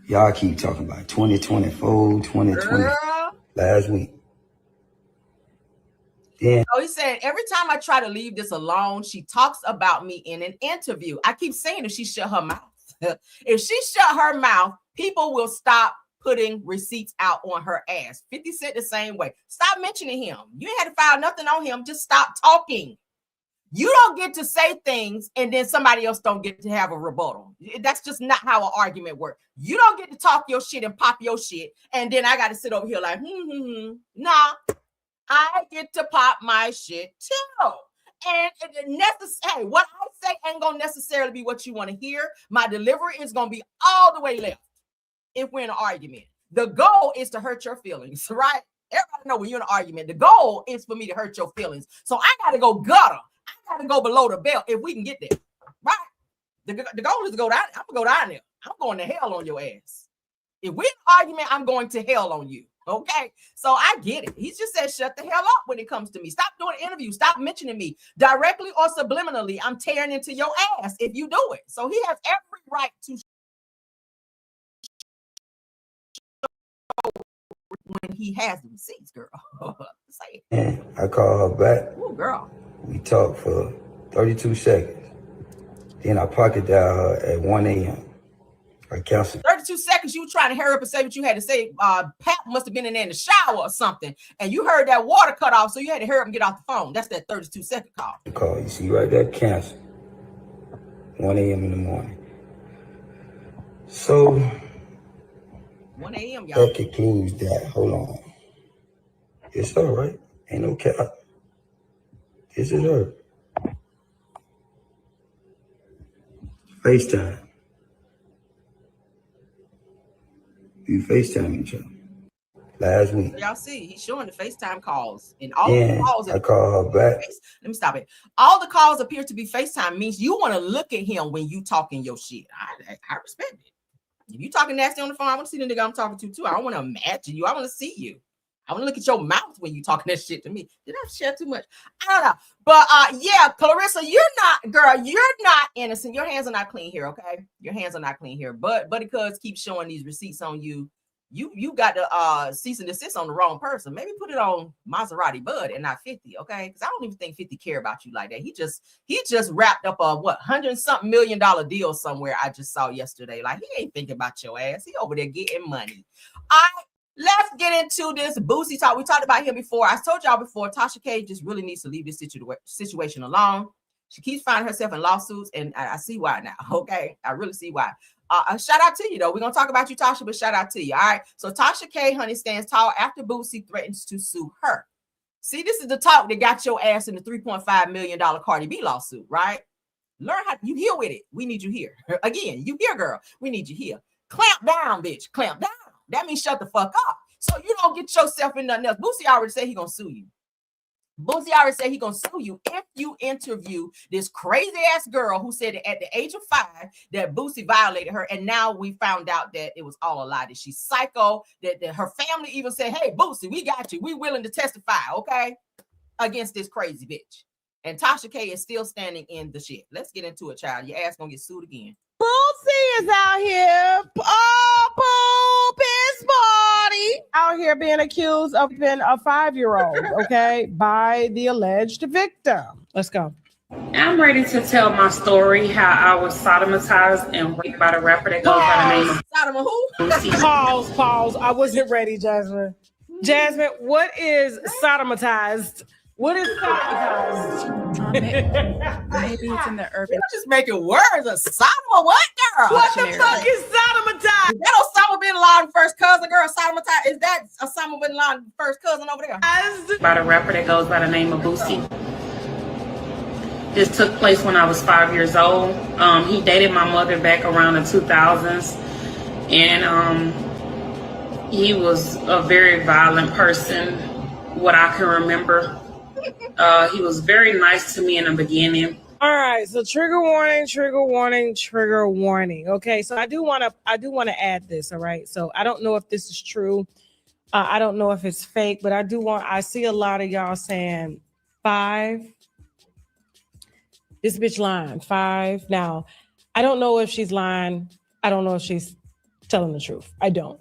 Speaker 6: Y'all keep talking about 2024, 2020. Last week. Yeah.
Speaker 1: So he said, every time I try to leave this alone, she talks about me in an interview. I keep saying if she shut her mouth. If she shut her mouth, people will stop putting receipts out on her ass. 50 Cent the same way. Stop mentioning him. You ain't had to file nothing on him. Just stop talking. You don't get to say things and then somebody else don't get to have a rebuttal. That's just not how an argument works. You don't get to talk your shit and pop your shit, and then I got to sit over here like, Nah, I get to pop my shit too. And hey, what I say ain't gonna necessarily be what you want to hear. My delivery is gonna be all the way left if we're in an argument. The goal is to hurt your feelings, right? Everybody know when you're in an argument, the goal is for me to hurt your feelings. So I gotta go gutter. I gotta go below the belt if we can get there, right? The goal is to go down. I'm gonna go down there. I'm going to hell on your ass. If we're in an argument, I'm going to hell on you. Okay, so I get it. He just said, shut the hell up when it comes to me. Stop doing interviews. Stop mentioning me directly or subliminally. I'm tearing into your ass if you do it. So he has every right to when he has the receipts, girl. Say it.
Speaker 6: And I call her back.
Speaker 1: Ooh, girl.
Speaker 6: We talked for 32 seconds. Then I pocket dial her at 1 a.m. I canceled.
Speaker 1: 32 seconds, you were trying to hurry up and say what you had to say. Pat must have been in there in the shower or something, and you heard that water cut off, so you had to hurry up and get off the phone. That's that 32-second call.
Speaker 6: The call, you see right there, cancel. 1 a.m. in the morning. So
Speaker 1: 1 a.m., y'all.
Speaker 6: that concludes that. Hold on. It's all right. Ain't no cap. This is her. FaceTime. We FaceTime each other. Last week.
Speaker 1: Y'all see, he's showing the FaceTime calls. And all the calls.
Speaker 6: I call her back.
Speaker 1: Let me stop it. All the calls appear to be FaceTime means you want to look at him when you talking your shit. I respect it. If you talking nasty on the phone, I want to see the nigga I'm talking to too. I don't want to imagine you. I want to see you. I want to look at your mouth when you talking that shit to me. Did I share too much? I don't know. But yeah, Clarissa, you're not innocent. Your hands are not clean here, okay? Your hands are not clean here. But Buddy Cuz keeps showing these receipts on you. You got to cease and desist on the wrong person. Maybe put it on Maserati Bud and not 50, okay? Because I don't even think 50 care about you like that. He just wrapped up a $100-something million deal somewhere I just saw yesterday. Like, he ain't thinking about your ass. He over there getting money. Let's get into this Boosie talk. We talked about him before. I told y'all before, Tasha K just really needs to leave this situation alone. She keeps finding herself in lawsuits, and I see why now, okay? I really see why. Shout out to you, though. We're going to talk about you, Tasha, but shout out to you, all right? So Tasha K, honey, stands tall after Boosie threatens to sue her. See, this is the talk that got your ass in the $3.5 million Cardi B lawsuit, right? Learn how you here with it. We need you here. Again, you here, girl. We need you here. Clamp down, bitch. Clamp down. That means shut the fuck up. So you don't get yourself in nothing else. Boosie already said he gonna sue you. Boosie already said he gonna sue you if you interview this crazy ass girl who said that at the age of 5 that Boosie violated her, and now we found out that it was all a lie, that she's psycho, that her family even said, hey, Boosie, we got you. We willing to testify, okay, against this crazy bitch. And Tasha K is still standing in the shit. Let's get into it, child. Your ass gonna get sued again.
Speaker 7: Boosie is out here. Oh, poop his body. Out here being accused of being a 5-year-old, okay, by the alleged victim. Let's go.
Speaker 8: I'm ready to tell my story, how I was sodomized and raped by the rapper that goes by the name of
Speaker 1: Sodom who?
Speaker 8: Boosie.
Speaker 7: Pause. I wasn't ready, Jasmine. Jasmine, what is sodomized? What is sodomized?
Speaker 9: Maybe it's in the urban.
Speaker 1: You're just making words of Sodom or what, girl?
Speaker 7: What the fuck is sodomized?
Speaker 1: Is that Osama bin Laden first cousin, girl? Sodomized? Is that Osama bin Laden first cousin over there?
Speaker 8: By the rapper that goes by the name of Boosie. This took place when I was 5 years old. He dated my mother back around the 2000s. And he was a very violent person, what I can remember. He was very nice to me in the beginning.
Speaker 7: All right, so trigger warning, trigger warning, trigger warning. Okay, so I do want to add this. All right, so I don't know if this is true. I don't know if it's fake, but I see a lot of y'all saying 5. This bitch lying 5. Now, I don't know if she's lying. I don't know if she's telling the truth. I don't.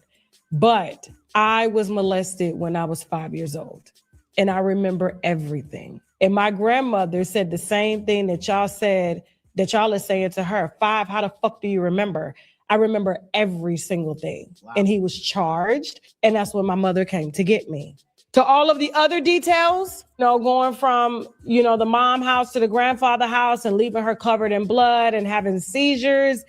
Speaker 7: But I was molested when I was 5 years old. And I remember everything. And my grandmother said the same thing that y'all said, that y'all are saying to her. 5, how the fuck do you remember? I remember every single thing. Wow. And he was charged. And that's when my mother came to get me. To all of the other details, going from, the mom house to the grandfather house and leaving her covered in blood and having seizures,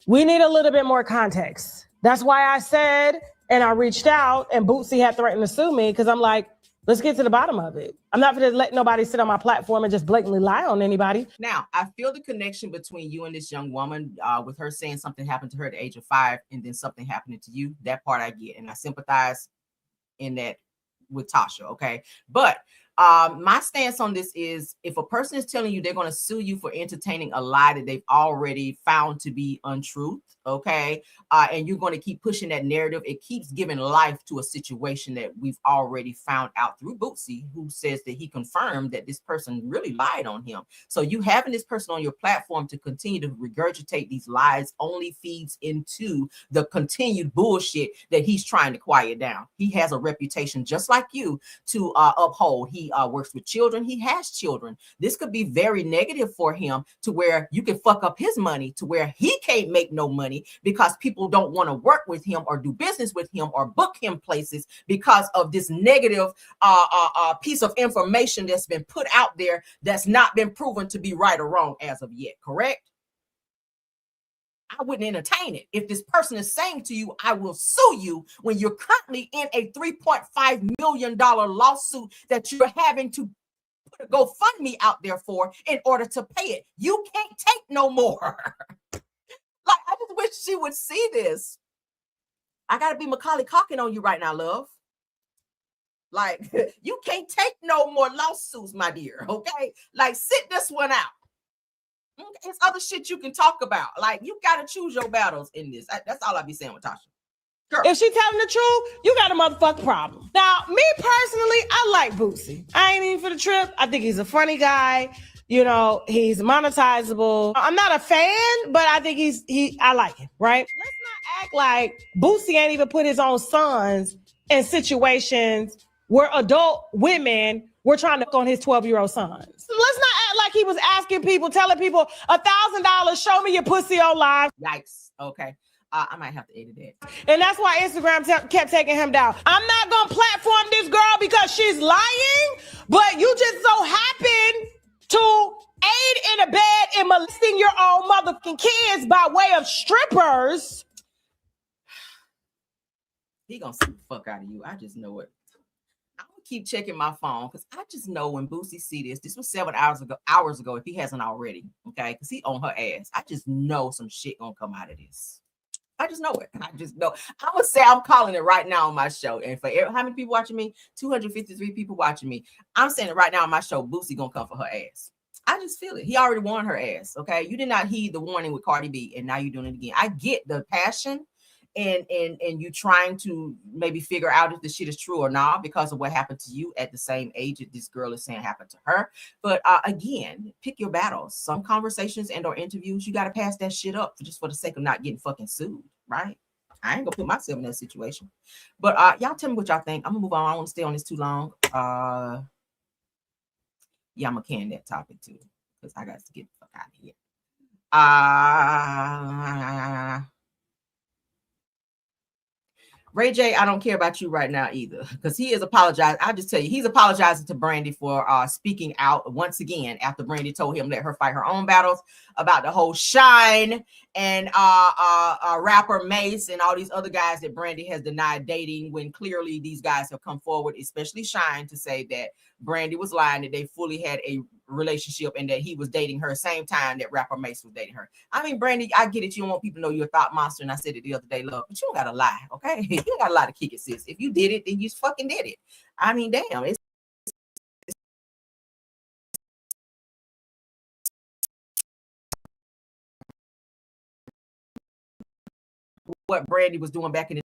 Speaker 7: we need a little bit more context. That's why I said, and I reached out, and Boosie had threatened to sue me, because I'm like, let's get to the bottom of it. I'm not going to let nobody sit on my platform and just blatantly lie on anybody.
Speaker 1: Now, I feel the connection between you and this young woman, with her saying something happened to her at the age of 5 and then something happening to you. That part I get, and I sympathize in that with Tasha, okay? But my stance on this is, if a person is telling you they're going to sue you for entertaining a lie that they've already found to be untruth, okay, and you're going to keep pushing that narrative, it keeps giving life to a situation that we've already found out through Boosie, who says that he confirmed that this person really lied on him. So you having this person on your platform to continue to regurgitate these lies only feeds into the continued bullshit that he's trying to quiet down. He has a reputation just like you to uphold. He works with children. He has children. This could be very negative for him, to where you can fuck up his money, to where he can't make no money because people don't want to work with him or do business with him or book him places because of this negative piece of information that's been put out there that's not been proven to be right or wrong as of yet, correct? I wouldn't entertain it. If this person is saying to you, I will sue you, when you're currently in a $3.5 million lawsuit that you're having to put a GoFundMe out there for in order to pay it. You can't take no more. Like, I just wish she would see this. I got to be Macaulay Culkin on you right now, love. Like, you can't take no more lawsuits, my dear, okay? Like, sit this one out. It's other shit you can talk about. Like, you got to choose your battles in this. That's all I be saying with Tasha. Girl.
Speaker 7: If she telling the truth, you got a motherfucking problem. Now, me personally, I like Boosie. I ain't even for the trip. I think he's a funny guy. He's monetizable. I'm not a fan, but I think I like him, right? Let's not act like Boosie ain't even put his own sons in situations where adult women were trying to hook on his 12-year-old sons. So let's not act like he was asking people, telling people $1,000, show me your pussy on live.
Speaker 1: Yikes. Okay. I might have to edit that.
Speaker 7: And that's why Instagram kept taking him down. I'm not going to platform this girl because she's lying, but you just so happen to aid in a bed in molesting your own motherfucking kids by way of strippers.
Speaker 1: He gonna sue the fuck out of you. I just know it. I'm gonna keep checking my phone because I just know when Boosie see this. This was 7 hours ago, if he hasn't already. Okay, because he on her ass. I just know some shit gonna come out of this. I just know it. I just know. I would say I'm calling it right now on my show. And for how many people watching me? 253 people watching me. I'm saying it right now on my show. Boosie gonna come for her ass. I just feel it. He already won her ass. Okay, you did not heed the warning with Cardi B, and now you're doing it again. I get the passion and you trying to maybe figure out if the shit is true or not because of what happened to you at the same age that this girl is saying happened to her. But again, pick your battles. Some conversations and or interviews, you got to pass that shit up just for the sake of not getting fucking sued, right? I ain't gonna put myself in that situation. But y'all tell me what y'all think. I'm gonna move on. I don't want to stay on this too long. Yeah, I'm gonna can that topic too because I got to get the fuck out of here. Ray J, I don't care about you right now either because he is apologizing. I'll just tell you, he's apologizing to Brandy for speaking out once again after Brandy told him let her fight her own battles about the whole Shine and rapper Mace and all these other guys that Brandy has denied dating when clearly these guys have come forward, especially Shine, to say that Brandy was lying, that they fully had a relationship and that he was dating her same time that rapper Mace was dating her. I mean, Brandy, I get it. You don't want people to know you're a thought monster. And I said it the other day, love, but you don't got to lie. Okay. You don't got to lie to kick it, sis. If you did it, then you fucking did it. I mean, damn. It's what Brandy was doing back in the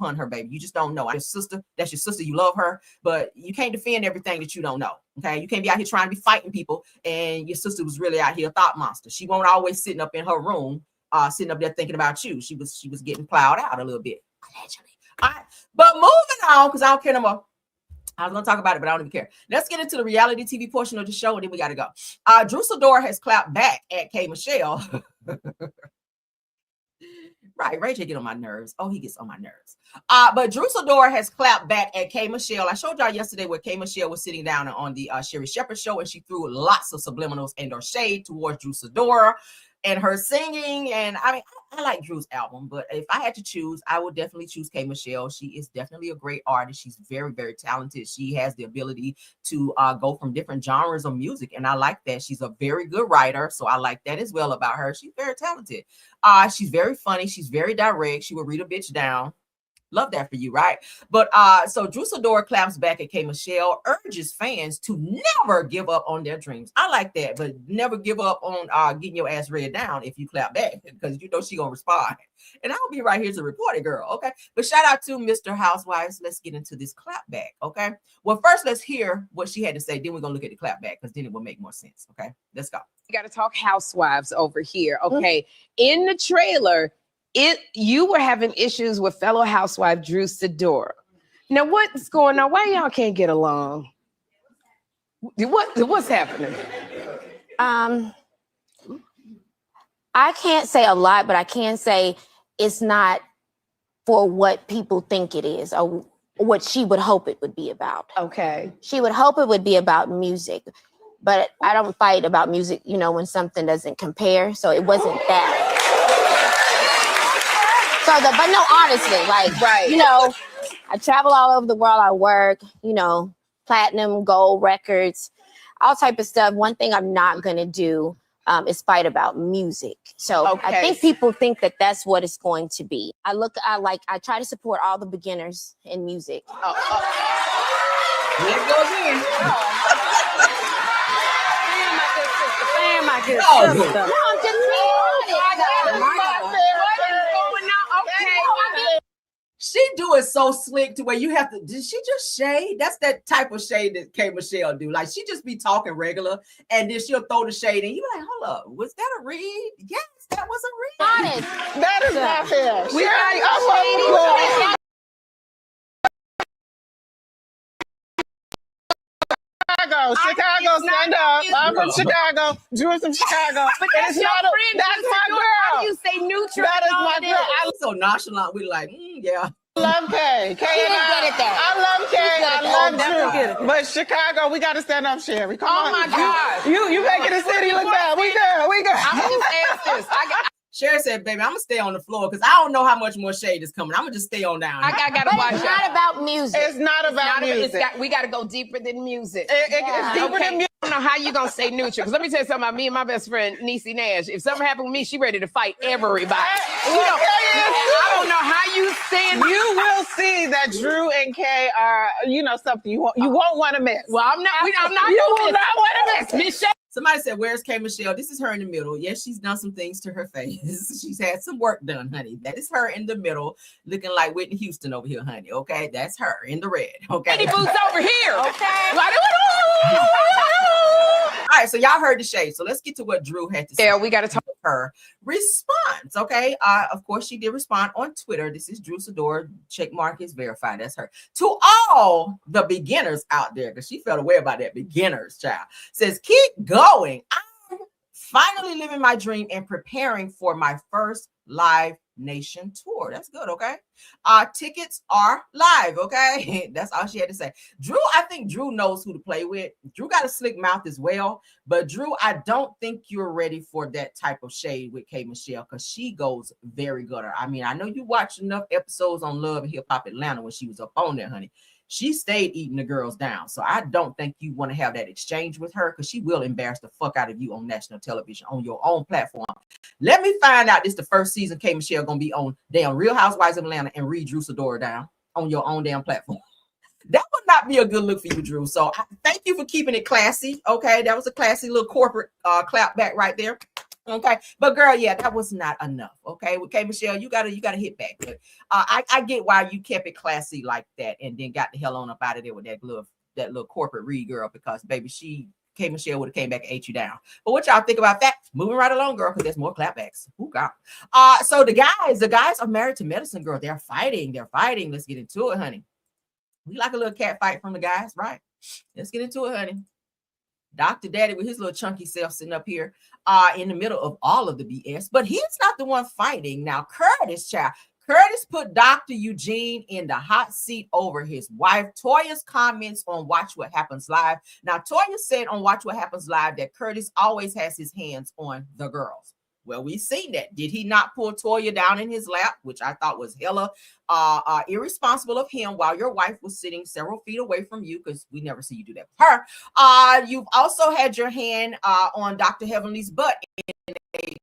Speaker 1: upon her, baby. You just don't know. Your sister, that's your sister. You love her, but you can't defend everything that you don't know. Okay, you can't be out here trying to be fighting people, and your sister was really out here a thought monster. She won't always sitting up in her room, sitting up there thinking about you. She was getting plowed out a little bit. Allegedly. All right, but moving on because I don't care no more. I was gonna talk about it, but I don't even care. Let's get into the reality TV portion of the show, and then we gotta go. Sidora has clapped back at K Michelle. Right, Ray J get on my nerves. Oh, he gets on my nerves. But Sidora has clapped back at K Michelle. I showed y'all yesterday where K Michelle was sitting down on the Sherry Shepherd show, and she threw lots of subliminals and or shade towards Sidora and her singing. And I mean, I like Drew's album, but if I had to choose, I would definitely choose K Michelle. She is definitely a great artist. She's very, very talented. She has the ability to go from different genres of music, and I like that. She's a very good writer, so I like that as well about her. She's very talented. She's very funny. She's very direct. She will read a bitch down. Love that for you, right? But so Sidora claps back at K Michelle, urges fans to never give up on their dreams. I like that, but never give up on getting your ass read down if you clap back, because you know she gonna respond. And I'll be right here to report it, girl. Okay. But shout out to Mr. Housewives. Let's get into this clap back. Okay. Well, first let's hear what she had to say. Then we're gonna look at the clap back because then it will make more sense. Okay. Let's go.
Speaker 10: We got to talk housewives over here. Okay. In the trailer, you were having issues with fellow housewife Sidora. Now what's going on? Why y'all can't get along? What's happening?
Speaker 11: I can't say a lot, but I can say it's not for what people think it is or what she would hope it would be about.
Speaker 10: Okay.
Speaker 11: She would hope it would be about music, but I don't fight about music, you know, when something doesn't compare. So it wasn't that. But no, honestly, like, right. You know, I travel all over the world. I work, you know, platinum, gold records, all type of stuff. One thing I'm not going to do is fight about music. So okay. I think people think that that's what it's going to be. I try to support all the beginners in music.
Speaker 1: Here it goes in.
Speaker 11: My good sister. No, I'm just
Speaker 1: She do it so slick to where you have to. Did she just shade? That's that type of shade that K Michelle do. Like she just be talking regular, and then she'll throw the shade, and you be like, "Hold up, was that a read? Yes, that was a read.
Speaker 11: Honest.
Speaker 10: That is not fair. Chicago, stand up. I'm from Chicago. Drew from Chicago. But that's your friend. That's my girl. How do you say neutral? That is my girl.
Speaker 1: I'm so nonchalant. We like, yeah.
Speaker 10: I love Kay. I love Kay. I love Drew. But Chicago, we got to stand up, Sherry. Come on. Oh my God. You making the city look bad. We good. I'm going to say this.
Speaker 1: Sherry said, baby, I'm going to stay on the floor because I don't know how much more shade is coming. I'm going to just stay on down.
Speaker 11: I got to watch it. It's not about music.
Speaker 10: It's not about music.
Speaker 11: We got to go deeper than music.
Speaker 10: It's deeper than music. I don't know how you going to say neutral. Because let me tell you something about me and my best friend, Niecy Nash. If something happened with me, she ready to fight everybody. I don't know how you stand. You will see that Drew and Kay are, something you won't want to miss.
Speaker 11: Well, I'm not.
Speaker 10: You will not want to miss.
Speaker 11: Michelle
Speaker 1: Somebody said, where's K Michelle? This is her in the middle. Yes, she's done some things to her face. She's had some work done, honey. That is her in the middle, looking like Whitney Houston over here, honey. Okay, that's her in the red. Okay.
Speaker 10: Lady boots over here.
Speaker 1: Okay. All right, so y'all heard the shade. So let's get to what Drew had to say.
Speaker 10: Yeah, we got to talk.
Speaker 1: Her response. Okay. Of course, she did respond on Twitter. This is Drew Sidora. Check mark is verified. That's her. To all the beginners out there, because she felt away about that beginners, child. Says, keep going. I'm finally living my dream and preparing for my first Live Nation tour. That's good. Okay. Tickets are live. Okay. That's all she had to say. Drew, I think Drew knows who to play with. Drew got a slick mouth as well. But Drew, I don't think you're ready for that type of shade with K Michelle, because she goes very gutter. I mean, I know you watched enough episodes on Love and Hip Hop Atlanta when she was up on there, honey. She stayed eating the girls down. So I don't think you want to have that exchange with her, because she will embarrass the fuck out of you on national television on your own platform. Let me find out this the first season K Michelle gonna be on damn Real Housewives of Atlanta and read Drew Sidora down on your own damn platform. That would not be a good look for you, Drew. So thank you for keeping it classy. Okay, that was a classy little corporate clap back right there. Okay, but girl, yeah, that was not enough. Okay, with K Michelle, you gotta hit back. But I get why you kept it classy like that, and then got the hell on up out of there with that little corporate read girl, because baby, K Michelle would have came back and ate you down. But what y'all think about that? Moving right along, girl, because there's more clapbacks. Who got? So the guys are married to medicine, girl. They're fighting. Let's get into it, honey. We like a little cat fight from the guys, right? Let's get into it, honey. Dr. Daddy with his little chunky self sitting up here in the middle of all of the BS, but he's not the one fighting. Now, Curtis put Dr. Eugene in the hot seat over his wife. Toya's comments on Watch What Happens Live. Now, Toya said on Watch What Happens Live that Curtis always has his hands on the girls. Well, we've seen that. Did he not pull Toya down in his lap, which I thought was hella irresponsible of him while your wife was sitting several feet away from you, because we never see you do that with her. You've also had your hand on Dr. Heavenly's butt in a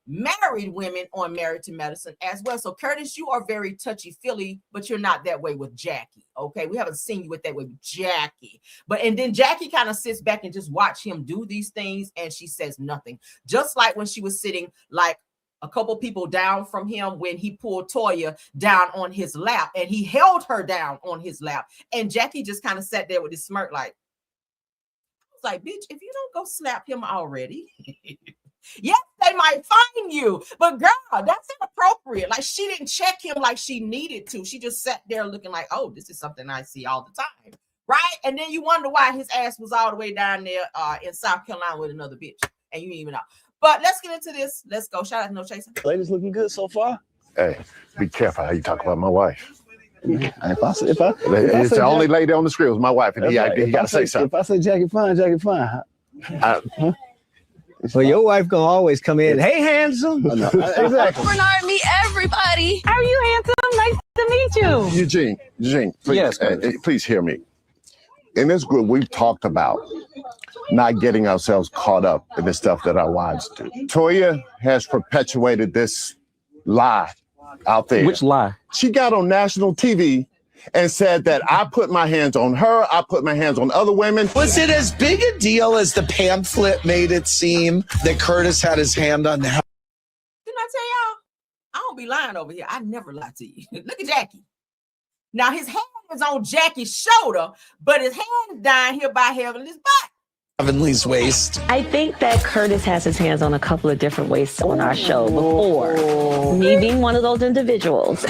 Speaker 1: married women on Married to Medicine as well. So Curtis, you are very touchy-feely, but you're not that way with Jackie. Okay, we haven't seen you with that way with Jackie. And then Jackie kind of sits back and just watch him do these things, and she says nothing. Just like when she was sitting like a couple people down from him when he pulled Toya down on his lap, and he held her down on his lap, and Jackie just kind of sat there with this smirk like, I was like, bitch, if you don't go slap him already. Yes, they might find you, but girl, that's inappropriate. Like, she didn't check him like she needed to. She just sat there looking like, oh, this is something I see all the time, right? And then you wonder why his ass was all the way down there in South Carolina with another bitch, and you didn't even know. But let's get into this. Let's go. Shout out to No Chaser.
Speaker 12: Ladies looking good so far.
Speaker 13: Hey, be careful how you talk about my wife.
Speaker 12: If I
Speaker 13: it's the only lady on the screen was my wife, and he got to say something.
Speaker 12: If I say Jackie fine. Well, your wife gonna always come in. Hey, handsome. No,
Speaker 13: exactly.
Speaker 14: Bernard, meet everybody. How are you, handsome? Nice to meet you.
Speaker 13: Eugene, please,
Speaker 12: yes,
Speaker 13: please hear me. In this group, we've talked about not getting ourselves caught up in the stuff that our wives do. Toya has perpetuated this lie out there.
Speaker 12: Which lie?
Speaker 13: She got on national TV and said that I put my hands on her, I put my hands on other women.
Speaker 15: Was it as big a deal as the pamphlet made it seem that Curtis had his hand on the house?
Speaker 1: Didn't I tell y'all? I don't be lying over here. I never lie to you. Look at Jackie. Now his hand is on Jackie's shoulder, but his hand is down here by Heavenly's butt.
Speaker 15: Heavenly's waist.
Speaker 16: I think that Curtis has his hands on a couple of different waists on our show before. Me being one of those individuals.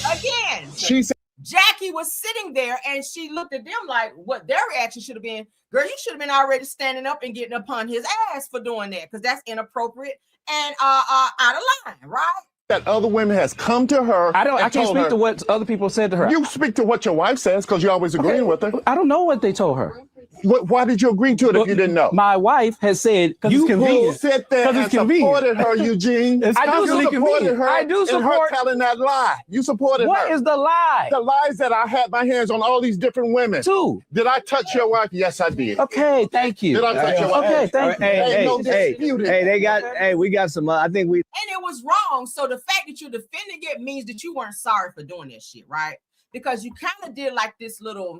Speaker 1: Again,
Speaker 13: she said
Speaker 1: Jackie was sitting there and she looked at them like what their reaction should have been. Girl, you should have been already standing up and getting upon his ass for doing that, because that's inappropriate and out of line, right?
Speaker 13: That other women has come to her.
Speaker 12: I can't speak to what other people said to her.
Speaker 13: You speak to what your wife says, because you're always agreeing with her.
Speaker 12: I don't know what they told her.
Speaker 13: Why did you agree to it if you didn't know?
Speaker 12: My wife has said, because it's convenient.
Speaker 13: You sit there and supported her, Eugene.
Speaker 12: I do support
Speaker 13: her telling that lie. You supported her.
Speaker 12: What is the lie?
Speaker 13: The lie is that I had my hands on all these different women.
Speaker 12: Two.
Speaker 13: Did I touch your wife? Yes, I did.
Speaker 12: Okay, thank you.
Speaker 13: Did I touch your wife?
Speaker 12: Okay, thank you. We got some, I think we.
Speaker 1: And it was wrong. So the fact that you're defending it means that you weren't sorry for doing that shit, right? Because you kind of did like this little,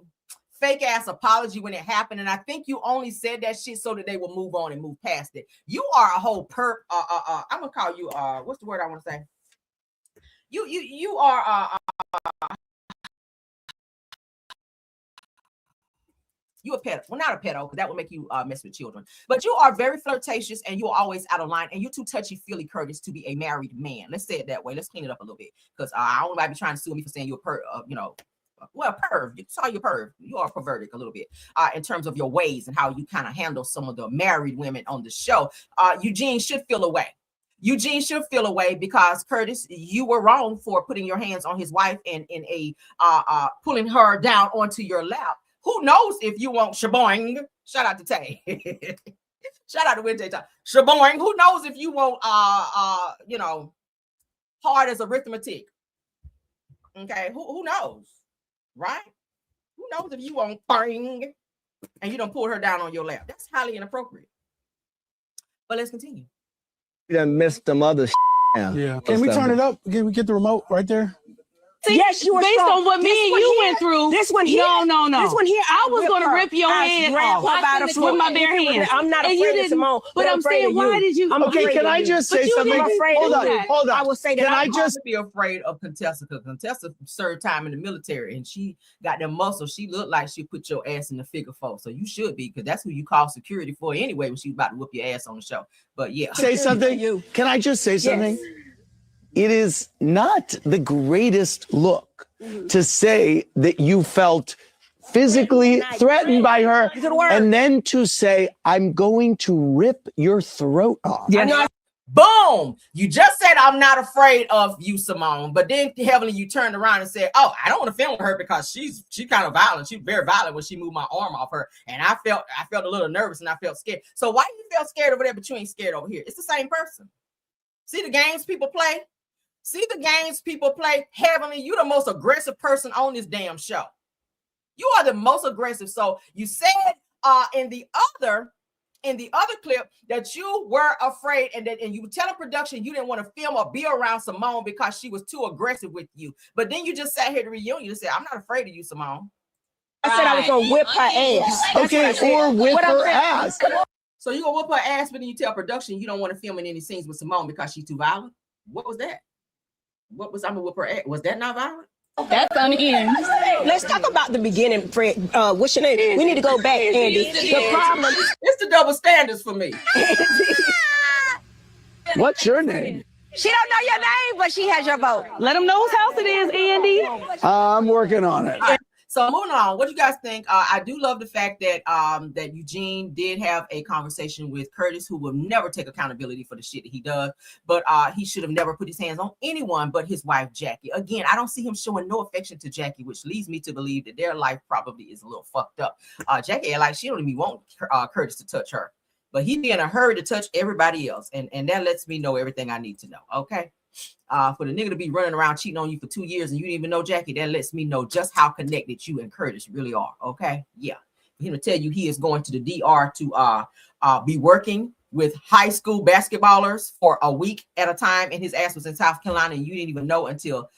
Speaker 1: fake ass apology when it happened, and I think you only said that shit so that they will move on and move past it. You are a whole perp. I'm gonna call you what's the word I want to say? You are you a pedo. Well, not a pedo, because that would make you mess with children. But you are very flirtatious and you're always out of line, and you're too touchy-feely, Curtis, to be a married man. Let's say it that way. Let's clean it up a little bit, because I don't want to be trying to sue me for saying you're perv. You saw your perv. You are perverted a little bit in terms of your ways and how you kind of handle some of the married women on the show. Eugene should feel away. Eugene should feel away because, Curtis, you were wrong for putting your hands on his wife and in a pulling her down onto your lap. Who knows if you want shaboing? Shout out to Tay. Shout out to Wednesday time. Shaboing. Who knows if you want hard as arithmetic? Okay, who knows? Right? Who knows if you want bang and you don't pull her down on your lap? That's highly inappropriate. But let's continue.
Speaker 12: You done missed some other
Speaker 17: Yeah. Can we turn it up? Can we get the remote right there?
Speaker 14: See, yes, you were based strong. On what me and you went through. This one here, no. This one here, I was going to rip your head off with my bare hands. I'm not afraid of Simone, but I'm saying, why did you?
Speaker 12: Okay, can I just say something? Hold on.
Speaker 1: I will say that I just be afraid of Contessa, because Contessa served time in the military and she got them muscles. She looked like she put your ass in the figure four, so you should be, because that's who you call security for anyway when she was about to whoop your ass on the show. But yeah,
Speaker 15: say something. Can I just say something? Yes. It is not the greatest look to say that you felt physically threatened by her and then to say, I'm going to rip your throat off.
Speaker 1: Yeah. Boom! You just said, I'm not afraid of you, Simone. But then, Heavenly, you turned around and said, oh, I don't want to film with her because she's kind of violent. She's very violent when she moved my arm off her. And I felt a little nervous and I felt scared. So why you felt scared over there, but you ain't scared over here? It's the same person. See the games people play? Heavenly, you're the most aggressive person on this damn show. You are the most aggressive. So you said in the other clip that you were afraid, and you were telling production you didn't want to film or be around Simone because she was too aggressive with you. But then you just sat here at the reunion and said, I'm not afraid of you, Simone.
Speaker 14: I said I was going to whip her ass.
Speaker 15: Okay, or whip her ass.
Speaker 1: So you going to whip her ass, but then you tell production you don't want to film in any scenes with Simone because she's too violent? What was that? I'm gonna whip her ass? Was that not violent?
Speaker 14: That's on the end. Let's talk about the beginning, Fred. What's your name? We need to go back, Andy. The problem.
Speaker 1: It's the double standards for me.
Speaker 15: What's your name?
Speaker 14: She don't know your name, but she has your vote.
Speaker 10: Let them know whose house it is, Andy.
Speaker 15: I'm working on it.
Speaker 1: So moving on, what do you guys think? I do love the fact that that Eugene did have a conversation with Curtis, who will never take accountability for the shit that he does, but he should have never put his hands on anyone but his wife, Jackie. Again, I don't see him showing no affection to Jackie, which leads me to believe that their life probably is a little fucked up. Jackie, like, she don't even want Curtis to touch her, but he be in a hurry to touch everybody else, and that lets me know everything I need to know. Okay. For the nigga to be running around cheating on you for 2 years and you didn't even know Jackie, that lets me know just how connected you and Curtis really are. Okay. Yeah. For him to tell you he is going to the DR to be working with high school basketballers for a week at a time, and his ass was in South Carolina and you didn't even know until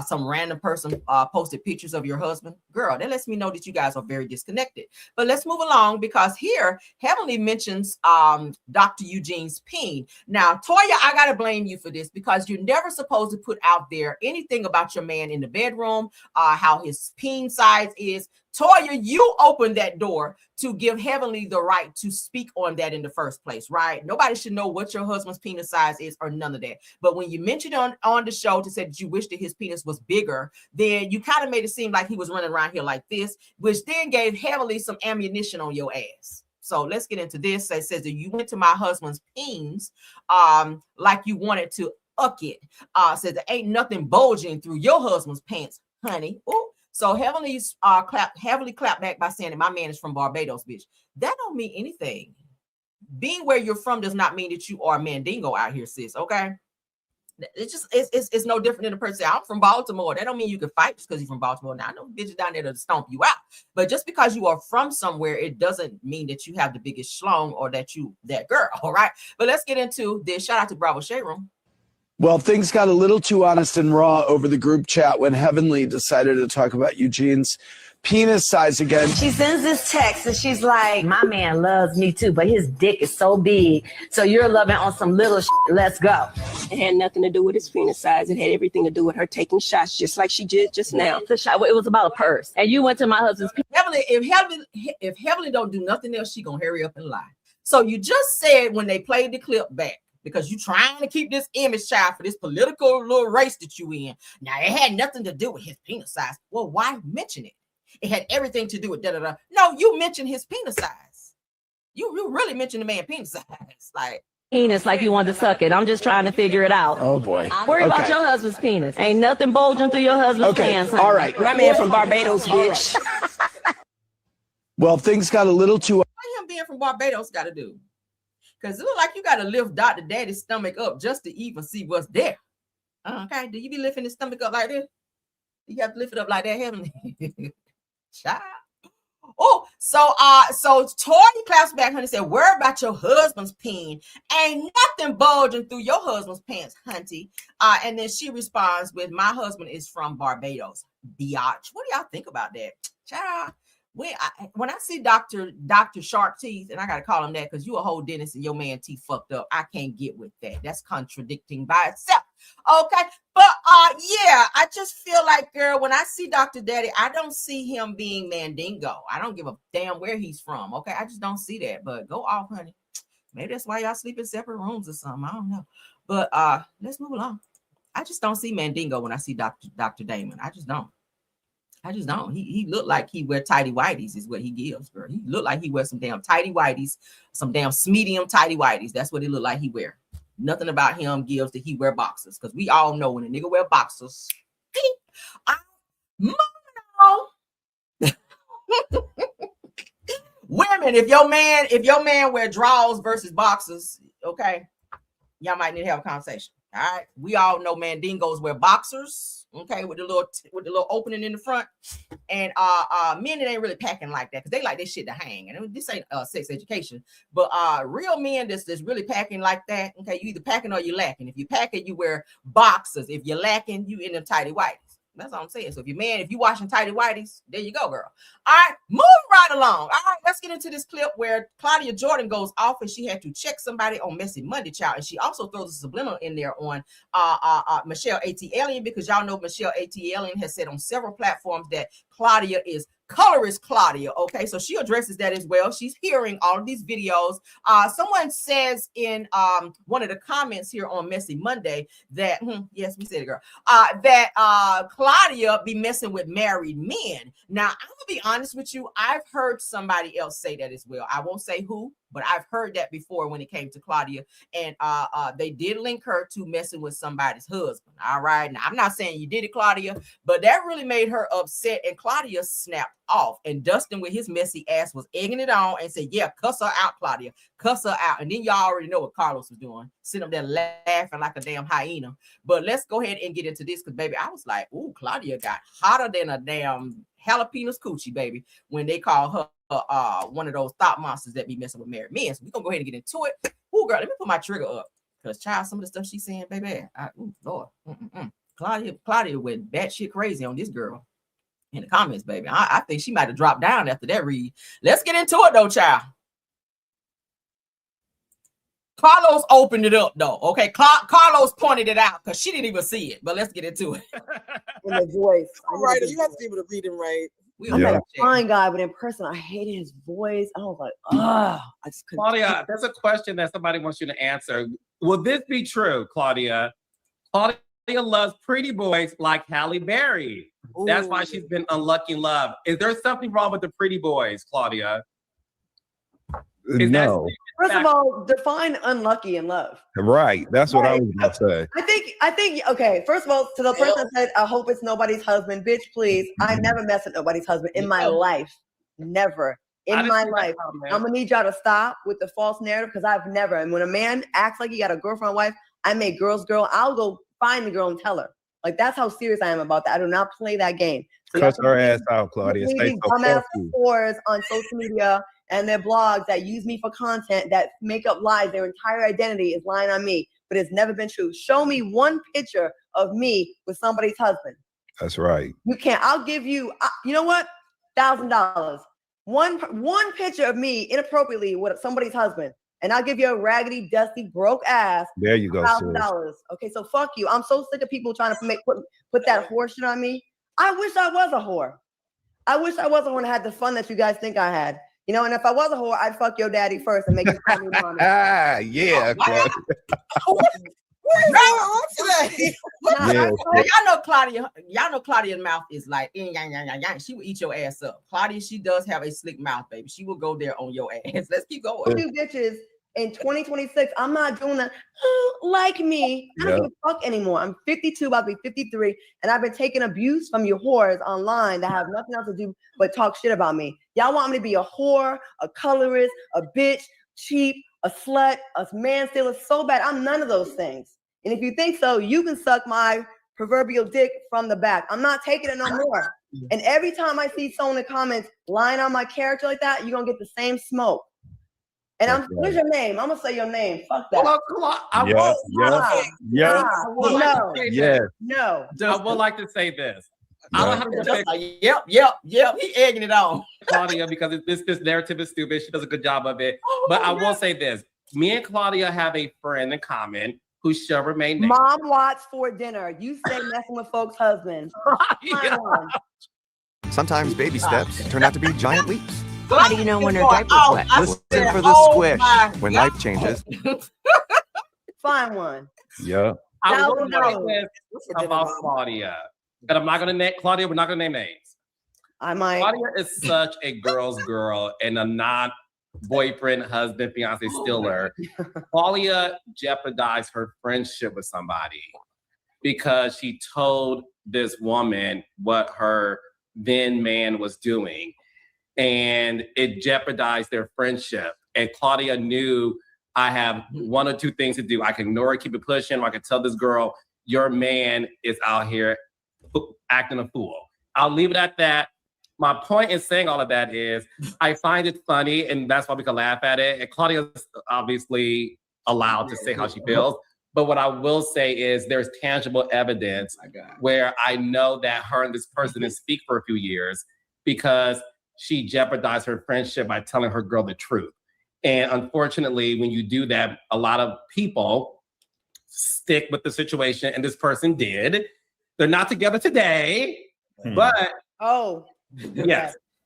Speaker 1: some random person posted pictures of your husband. Girl, that lets me know that you guys are very disconnected. But let's move along, because here Heavenly mentions Dr. Eugene's peen. Now, Toya, I gotta blame you for this, because you're never supposed to put out there anything about your man in the bedroom, how his peen size is. Toya, you opened that door to give Heavenly the right to speak on that in the first place, right? Nobody should know what your husband's penis size is or none of that. But when you mentioned on the show to say that you wish that his penis was bigger, then you kind of made it seem like he was running around here like this, which then gave Heavenly some ammunition on your ass. So let's get into this. It says that you went to my husband's peens like you wanted to uck it. Says there ain't nothing bulging through your husband's pants, honey. Ooh. So Heavenly's clap back by saying that my man is from Barbados, bitch. That don't mean anything. Being where you're from does not mean that you are Mandingo out here, sis. Okay. It's no different than a person saying, I'm from Baltimore. That don't mean you can fight just because you're from Baltimore. Now I know bitches down there to stomp you out. But just because you are from somewhere, it doesn't mean that you have the biggest schlong or that you that girl. All right. But let's get into this. Shout out to Bravo Shade Room.
Speaker 15: Well, things got a little too honest and raw over the group chat when Heavenly decided to talk about Eugene's penis size again.
Speaker 18: She sends this text and she's like, my man loves me too, but his dick is so big. So you're loving on some little shit. Let's go.
Speaker 14: It had nothing to do with his penis size. It had everything to do with her taking shots, just like she did just now.
Speaker 16: It was about a purse. And you went to my husband's penis.
Speaker 1: If Heavenly don't do nothing else, she gonna hurry up and lie. So you just said when they played the clip back, because you trying to keep this image, child, for this political little race that you in. Now, it had nothing to do with his penis size. Well, why mention it? It had everything to do with da-da-da. No, you mentioned his penis size. You really mentioned the man penis size. Like
Speaker 16: penis, like you wanted to suck it. I'm just trying to figure it out.
Speaker 15: Oh, boy.
Speaker 16: Worry about your husband's penis. Ain't nothing bulging through your husband's pants. Honey.
Speaker 15: All right.
Speaker 14: My man from Barbados, bitch.
Speaker 15: Well, things got a little too...
Speaker 1: What him being from Barbados got to do? Because it look like you got to lift Dr. Daddy's stomach up just to even see what's there. Okay, do you be lifting his stomach up like this? You have to lift it up like that, Heavenly. Child. Oh, so Tori claps back, honey, said, worry about your husband's peen. Ain't nothing bulging through your husband's pants, hunty. And then she responds with, my husband is from Barbados. Biatch. What do y'all think about that? Child. When I see Dr. Sharp Teeth, and I gotta call him that because you a whole dentist and your man teeth fucked up, I can't get with that. That's contradicting by itself. Okay, but yeah, I just feel like, girl, when I see Dr. Daddy, I don't see him being Mandingo. I don't give a damn where he's from. Okay, I just don't see that. But go off, honey. Maybe that's why y'all sleep in separate rooms or something. I don't know. But let's move along. I just don't see Mandingo when I see Dr. Damon. I just don't. He looked like he wear tighty whities is what he gives, girl. He looked like he wears some damn tighty whities, some damn medium tighty whities. That's what it looked like he wear. Nothing about him gives that he wear boxers, because we all know when a nigga wear boxers. Moving on. Women, if your man wear drawers versus boxers, okay, y'all might need to have a conversation. All right, we all know Mandingos wear boxers, okay, with the little opening in the front, and men that ain't really packing like that because they like this shit to hang. And this ain't sex education, but real men that's really packing like that, okay, you either packing or you lacking. If you packing, you wear boxers. If you're lacking, you in them tighty whities. That's all I'm saying. So if you washing tighty whities, there you go, girl. All right, moving right along. All right, let's get into this clip where Claudia Jordan goes off and she had to check somebody on Messy Monday, child. And she also throws a subliminal in there on Michelle A.T. Alien, because y'all know Michelle A.T. Alien has said on several platforms that Claudia is colorist Claudia. Okay, so she addresses that as well. She's hearing all of these videos. Someone says in one of the comments here on Messy Monday that yes, we said it, girl, that Claudia be messing with married men. Now, I'm gonna be honest with you, I've heard somebody else say that as well. I won't say who, but I've heard that before when it came to Claudia, and they did link her to messing with somebody's husband. All right, now I'm not saying you did it, Claudia, but that really made her upset, and Claudia snapped off, and Dustin with his messy ass was egging it on and said, yeah, cuss her out, Claudia, cuss her out. And then y'all already know what Carlos was doing, sitting up there laughing like a damn hyena. But let's go ahead and get into this, because baby, I was like, ooh, Claudia got hotter than a damn jalapenos coochie, baby, when they call her one of those thought monsters that be messing with married men. So we're gonna go ahead and get into it. Ooh, girl, let me put my trigger up, because child, some of the stuff she's saying, baby, Lord, Claudia went batshit crazy on this girl in the comments, baby. I think she might have dropped down after that read. Let's get into it though, child. Carlos opened it up though. Okay, Carlos pointed it out because she didn't even see it. But let's get into it.
Speaker 19: In the voice,
Speaker 20: right? You have to be able to read him right.
Speaker 19: I met a fine guy, but in person, I hated his voice. I was like, I just couldn't.
Speaker 21: Claudia, there's a question that somebody wants you to answer. Will this be true, Claudia? Claudia loves pretty boys like Halle Berry. Ooh. That's why she's been unlucky in love. Is there something wrong with the pretty boys, Claudia?
Speaker 22: No.
Speaker 19: First of all, define unlucky in love.
Speaker 22: Right. That's what I was going to say.
Speaker 19: I think, okay, first of all, to the person that said, I hope it's nobody's husband, bitch, please. I never messed with nobody's husband in my life. Never. In my life. I'm going to need y'all to stop with the false narrative, because I've never. And when a man acts like he got a girlfriend or wife, I make girls girl. I'll go find the girl and tell her. Like, that's how serious I am about that. I do not play that game. So
Speaker 22: cuss her ass out, Claudia. Stay so
Speaker 19: dumbass whores on social media and their blogs that use me for content, that make up lies. Their entire identity is lying on me, but it's never been true. Show me one picture of me with somebody's husband.
Speaker 22: That's right.
Speaker 19: You can't. I'll give you, you know what? $1,000. One picture of me inappropriately with somebody's husband, and I'll give you a raggedy, dusty, broke ass.
Speaker 22: There you go.
Speaker 19: $1,000. Okay, so fuck you. I'm so sick of people trying to put that horse shit on me. I wish I was a whore. I wish I was a whore and had the fun that you guys think I had. You know, and if I was a whore, I'd fuck your daddy first and make you call me mommy.
Speaker 22: Yeah.
Speaker 1: What's going on today? Y'all know Claudia's mouth is like, she will eat your ass up. Claudia, she does have a slick mouth, baby. She will go there on your ass. Let's keep going.
Speaker 19: You bitches in 2026, I'm not doing that. Like me, I don't give a fuck anymore. I'm 52, about to be 53, and I've been taking abuse from you whores online that have nothing else to do but talk shit about me. Y'all want me to be a whore, a colorist, a bitch, cheap, a slut, a man stealer so bad. I'm none of those things. And if you think so, you can suck my proverbial dick from the back. I'm not taking it no more. And every time I see someone in the comments lying on my character like that, you're going to get the same smoke. And what's your name? I'm going to say your name. Fuck that. No.
Speaker 21: I would like to say this. I don't have to defend.
Speaker 1: Yep. He egging it on.
Speaker 21: Claudia, because this narrative is stupid. She does a good job of it. But I will say this. Me and Claudia have a friend in common who shall remain nameless.
Speaker 19: Mom watched for dinner. You say messing with folks' husbands.
Speaker 2: Sometimes baby steps turn out to be giant leaps.
Speaker 18: How do you know when her diaper's wet?
Speaker 2: Listen for the squish when life changes.
Speaker 19: Find one.
Speaker 22: Yeah.
Speaker 21: I will say this about Claudia. And I'm not going to name Claudia. We're not going to name names.
Speaker 19: I might.
Speaker 21: Claudia is such a girl's girl and a non-boyfriend, husband, fiance stealer. Claudia jeopardized her friendship with somebody because she told this woman what her then man was doing. And it jeopardized their friendship. And Claudia knew I have one or two things to do. I can ignore it, keep it pushing, or I can tell this girl, your man is out here acting a fool. I'll leave it at that. My point in saying all of that is I find it funny, and that's why we can laugh at it. And Claudia's obviously allowed to say how she feels. But what I will say is there's tangible evidence where I know that her and this person didn't speak for a few years because she jeopardized her friendship by telling her girl the truth. And unfortunately, when you do that, a lot of people stick with the situation, and this person did. They're not together today, but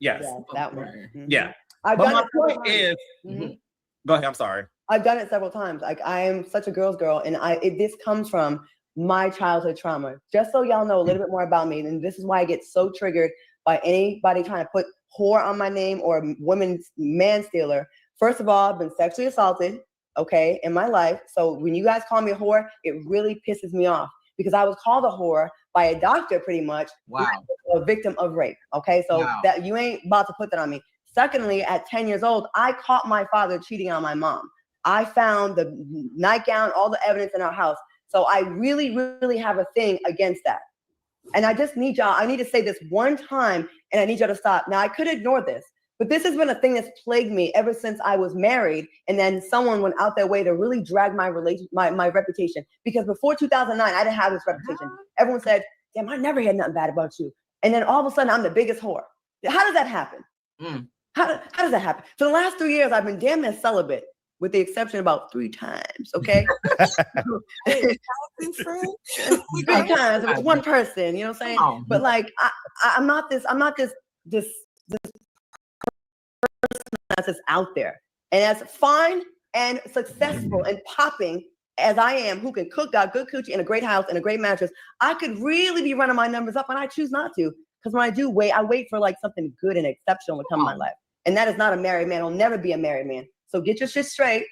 Speaker 21: yes,
Speaker 19: that one.
Speaker 21: Yeah.
Speaker 19: I've
Speaker 21: but
Speaker 19: done
Speaker 21: my
Speaker 19: it several
Speaker 21: point
Speaker 19: times.
Speaker 21: is, go ahead. I'm sorry.
Speaker 19: I've done it several times. Like I am such a girl's girl, and this comes from my childhood trauma. Just so y'all know a little bit more about me, and this is why I get so triggered by anybody trying to put whore on my name or women's man stealer. First of all, I've been sexually assaulted, in my life. So when you guys call me a whore, it really pisses me off because I was called a whore by a doctor pretty much.
Speaker 1: Wow.
Speaker 19: A victim of rape. Okay, so that you ain't about to put that on me. Secondly, at 10 years old, I caught my father cheating on my mom. I found the nightgown, all the evidence in our house. So I really, really have a thing against that. And I just need y'all, I need to say this one time and I need y'all to stop. Now I could ignore this, but this has been a thing that's plagued me ever since I was married. And then someone went out their way to really drag my reputation. Because before 2009, I didn't have this reputation. Everyone said, damn, I never heard nothing bad about you. And then all of a sudden I'm the biggest whore. How does that happen? How does that happen? For the last 3 years, I've been damn near celibate, with the exception about 3 times, okay? 3 times with one person, you know what I'm saying? But like, I'm not this person that's just out there. And as fine and successful and popping as I am, who can cook, got good coochie and a great house and a great mattress, I could really be running my numbers up, and I choose not to. Because when I do wait, I wait for like something good and exceptional to come in my life. And that is not a married man. I'll never be a married man. So get your shit straight.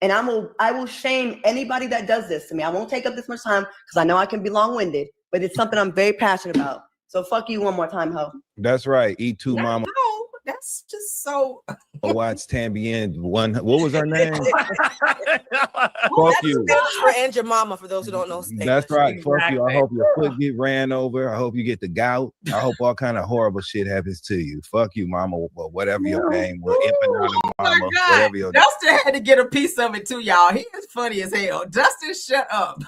Speaker 19: And I will shame anybody that does this to me. I won't take up this much time because I know I can be long-winded, but it's something I'm very passionate about. So fuck you one more time, ho.
Speaker 22: That's right. E2 mama.
Speaker 1: No, that's just so.
Speaker 22: Watch Tambien. What was her name?
Speaker 20: Fuck
Speaker 22: you.
Speaker 20: And your mama, for those who don't know.
Speaker 22: That's right. Fuck you. I hope your foot get ran over. I hope you get the gout. I hope all kind of horrible shit happens to you. Fuck you, mama. Or whatever your name was.
Speaker 1: Oh my God. Dustin had to get a piece of it too, y'all. He is funny as hell. Dustin, shut up.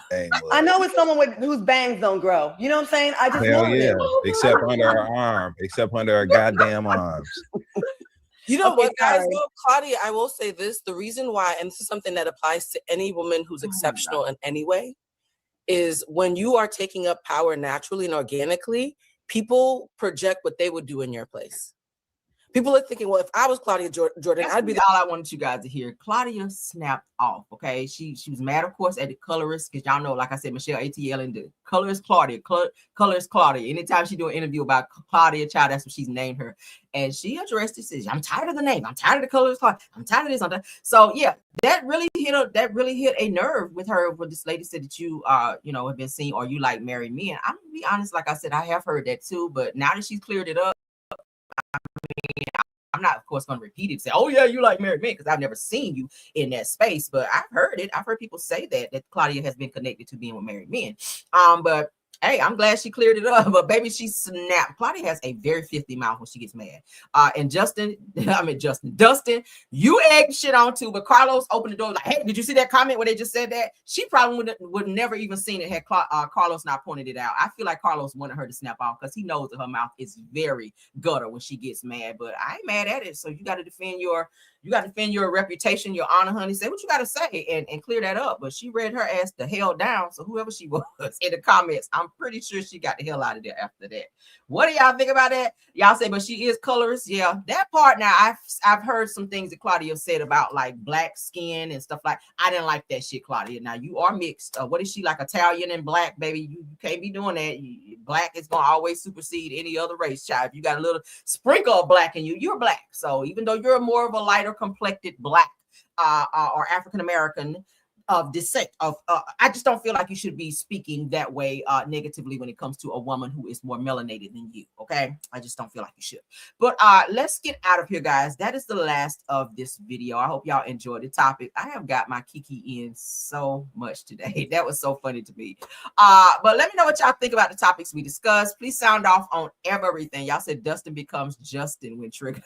Speaker 19: I know it's someone whose bangs don't grow. You know what I'm saying? I just
Speaker 22: Hell
Speaker 19: know
Speaker 22: yeah.
Speaker 19: it.
Speaker 22: Except under her arm. Except under her goddamn arms.
Speaker 20: You know
Speaker 19: Okay,
Speaker 20: what, guys?
Speaker 19: sorry.
Speaker 20: Though, Claudia, I will say this: the reason why, and this is something that applies to any woman who's exceptional in any way, is when you are taking up power naturally and organically, people project what they would do in your place. People are thinking, well, if I was Claudia Jordan,
Speaker 1: That's
Speaker 20: I'd be
Speaker 1: all I wanted you guys to hear. Claudia snapped off. Okay, she was mad, of course, at the colorist, because y'all know, like I said, Michelle ATL and the colorist Claudia, colorist Claudia. Anytime she do an interview about Claudia Child, that's what she's named her. And she addressed it, says, "I'm tired of the name. I'm tired of the colorist Claudia. I'm tired of this." I'm tired. So yeah, that really hit a nerve with her. When this lady said that you have been seen or you like married men. I'm gonna be honest, like I said, I have heard that too. But now that she's cleared it up, I'm not, of course, going to repeat it. Say, "Oh yeah, you like married men," because I've never seen you in that space. But I've heard it. I've heard people say that Claudia has been connected to being with married men. But hey, I'm glad she cleared it up. But baby, she snapped. Claudia has a very filthy mouth when she gets mad. And Dustin, you egg shit on too. But Carlos opened the door like, "Hey, did you see that comment where they just said that?" She probably would never even seen it had Carlos not pointed it out. I feel like Carlos wanted her to snap off because he knows that her mouth is very gutter when she gets mad. But I ain't mad at it. So you got to defend your reputation, your honor, honey. Say what you got to say and clear that up. But she read her ass the hell down. So whoever she was in the comments, I'm pretty sure she got the hell out of there after that. What do y'all think about that? Y'all say, but she is colorist. Yeah, that part. Now I've heard some things that Claudia said about like black skin and stuff like. I didn't like that shit, Claudia. Now you are mixed. What is she, like Italian and black, baby? You can't be doing that. Black is gonna always supersede any other race, child. If you got a little sprinkle of black in you, you're black. So even though you're more of a lighter complected black or African American of descent, I just don't feel like you should be speaking that way negatively when it comes to a woman who is more melanated than you. Okay, I just don't feel like you should. But let's get out of here, guys. That is the last of this video. I hope y'all enjoyed the topic. I have got my kiki in so much today. That was so funny to me. But let me know what y'all think about the topics we discussed. Please sound off on everything. Y'all said Dustin becomes Justin when triggered.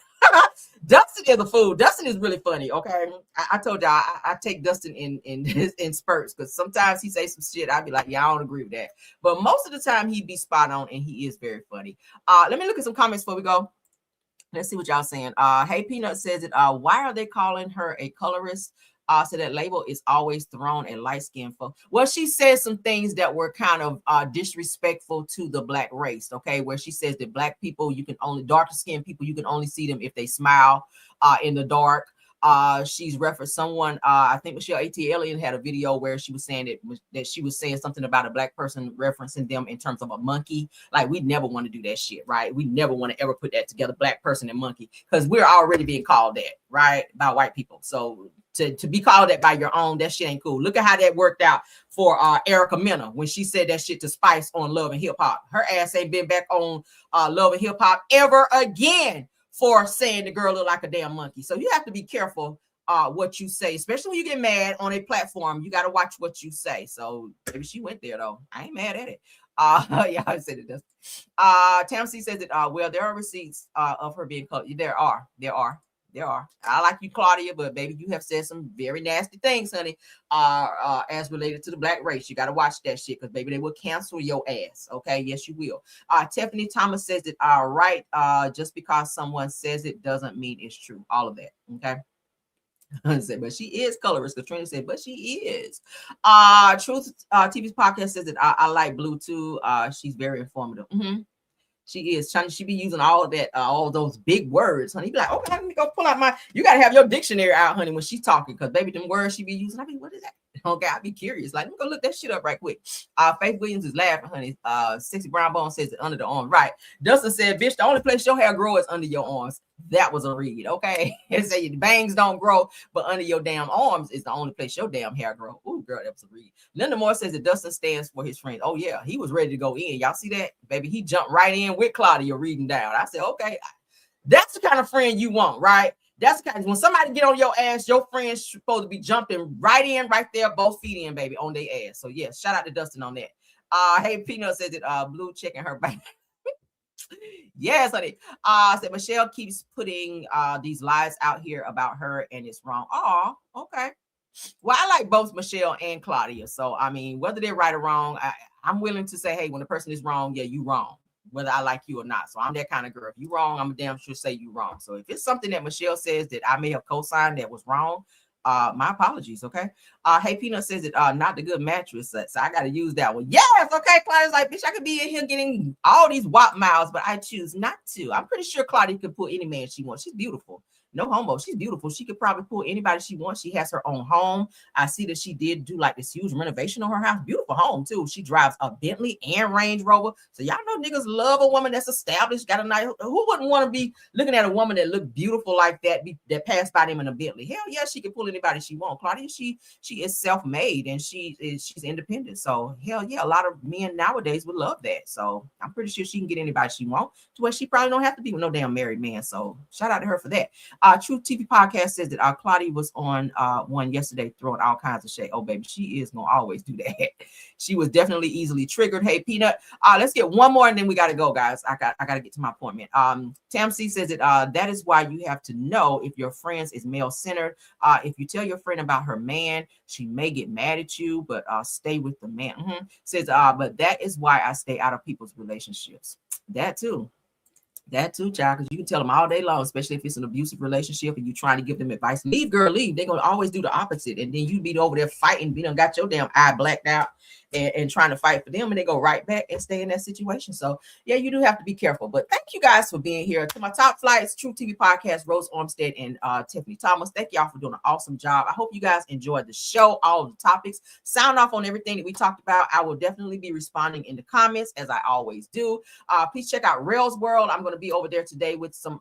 Speaker 1: Dustin is a fool. Dustin is really funny. Okay, I told y'all I take Dustin in spurts because sometimes he say some shit. I'd be like, yeah, I don't agree with that. But most of the time he be spot on and he is very funny. Let me look at some comments before we go. Let's see what y'all saying. Hey Peanut says it. Why are they calling her a colorist? So that label is always thrown at light-skinned folks. Well, she says some things that were kind of disrespectful to the black race, okay? Where she says that black people, darker skinned people, you can only see them if they smile in the dark. She's referenced someone, I think Michelle ATL had a video where she was saying that she was saying something about a black person referencing them in terms of a monkey. Like, we never want to do that shit, right? We never want to ever put that together, black person and monkey, because we're already being called that, right? By white people. So to be called that by your own, that shit ain't cool. Look at how that worked out for Erica Mena when she said that shit to Spice on Love and Hip Hop. Her ass ain't been back on Love and Hip Hop ever again for saying the girl look like a damn monkey. So you have to be careful what you say, especially when you get mad on a platform. You got to watch what you say. So maybe she went there though. I ain't mad at it. Yeah, I said it does. Tamsi says that well, there are receipts of her being colored. There are. I like you, Claudia, but baby, you have said some very nasty things, honey, as related to the black race. You got to watch that shit because, baby, they will cancel your ass. Okay, yes, you will. Tiffany Thomas says that, right, just because someone says it doesn't mean it's true. All of that, okay? But she is colorist. Katrina said, but she is. Truth TV's podcast says that I like Blue too. She's very informative. She is. She be using all of that, all those big words, honey. You be like, okay, let me go pull out you got to have your dictionary out, honey, when she's talking, because baby, them words she be using, I mean, what is that? Okay, I'll be curious. Like, let me go look that shit up right quick. Faith Williams is laughing, honey. Sexy Brown Bone says it under the arm. Right. Dustin said, bitch, the only place your hair grows is under your arms. That was a read, okay? It said your bangs don't grow, but under your damn arms is the only place your damn hair grow. Ooh, girl, that was a read. Linda Moore says that Dustin stands for his friends. Oh, yeah, he was ready to go in. Y'all see that? Baby, he jumped right in with Claudia reading down. I said, okay, that's the kind of friend you want, right? That's the kind of, when somebody get on your ass, your friend's supposed to be jumping right in, right there, both feet in, baby, on their ass. So, yeah, shout out to Dustin on that. Hey, Peanut says that Blue checking her back. Yes, honey. Said Michelle keeps putting these lies out here about her and it's wrong. Oh, okay. Well, I like both Michelle and Claudia. So, I mean, whether they're right or wrong, I'm willing to say, hey, when the person is wrong, yeah, you wrong, whether I like you or not. So I'm that kind of girl. If you wrong, I'm a damn sure say you wrong. So if it's something that Michelle says that I may have co-signed that was wrong, my apologies, okay? Hey, Peanut says it, not the good mattress. So I got to use that one. Yes, okay. Claudia's like, bitch, I could be in here getting all these WAP miles, but I choose not to. I'm pretty sure Claudia could pull any man she wants. She's beautiful. No homo. She's beautiful. She could probably pull anybody she wants. She has her own home. I see that she did do like this huge renovation on her house. Beautiful home too. She drives a Bentley and Range Rover. So y'all know niggas love a woman that's established, got a nice. Who wouldn't want to be looking at a woman that looked beautiful like that, that passed by them in a Bentley? Hell yeah, she can pull anybody she wants. Claudia, she is self-made and she's independent. So hell yeah, a lot of men nowadays would love that. So I'm pretty sure she can get anybody she wants to where she probably don't have to be with no damn married man. So shout out to her for that. Truth TV Podcast says that Claudia was on one yesterday throwing all kinds of shade. Oh, baby, she is going to always do that. She was definitely easily triggered. Hey, Peanut, let's get one more and then we got to go, guys. I got to get to my appointment. Tam C says that that is why you have to know if your friends is male-centered. If you tell your friend about her man, she may get mad at you, but stay with the man. Says, but that is why I stay out of people's relationships. That too, child, because you can tell them all day long, especially if it's an abusive relationship and you trying to give them advice. Leave, girl, leave. They're going to always do the opposite. And then you be over there fighting, you done got your damn eye blacked out and trying to fight for them, and they go right back and stay in that situation. So, yeah, you do have to be careful. But thank you guys for being here. To my top flights, True TV Podcast, Rose Armstead and Tiffany Thomas. Thank y'all for doing an awesome job. I hope you guys enjoyed the show, all of the topics. Sound off on everything that we talked about. I will definitely be responding in the comments, as I always do. Please check out Rail's World. I'm going to be over there today with some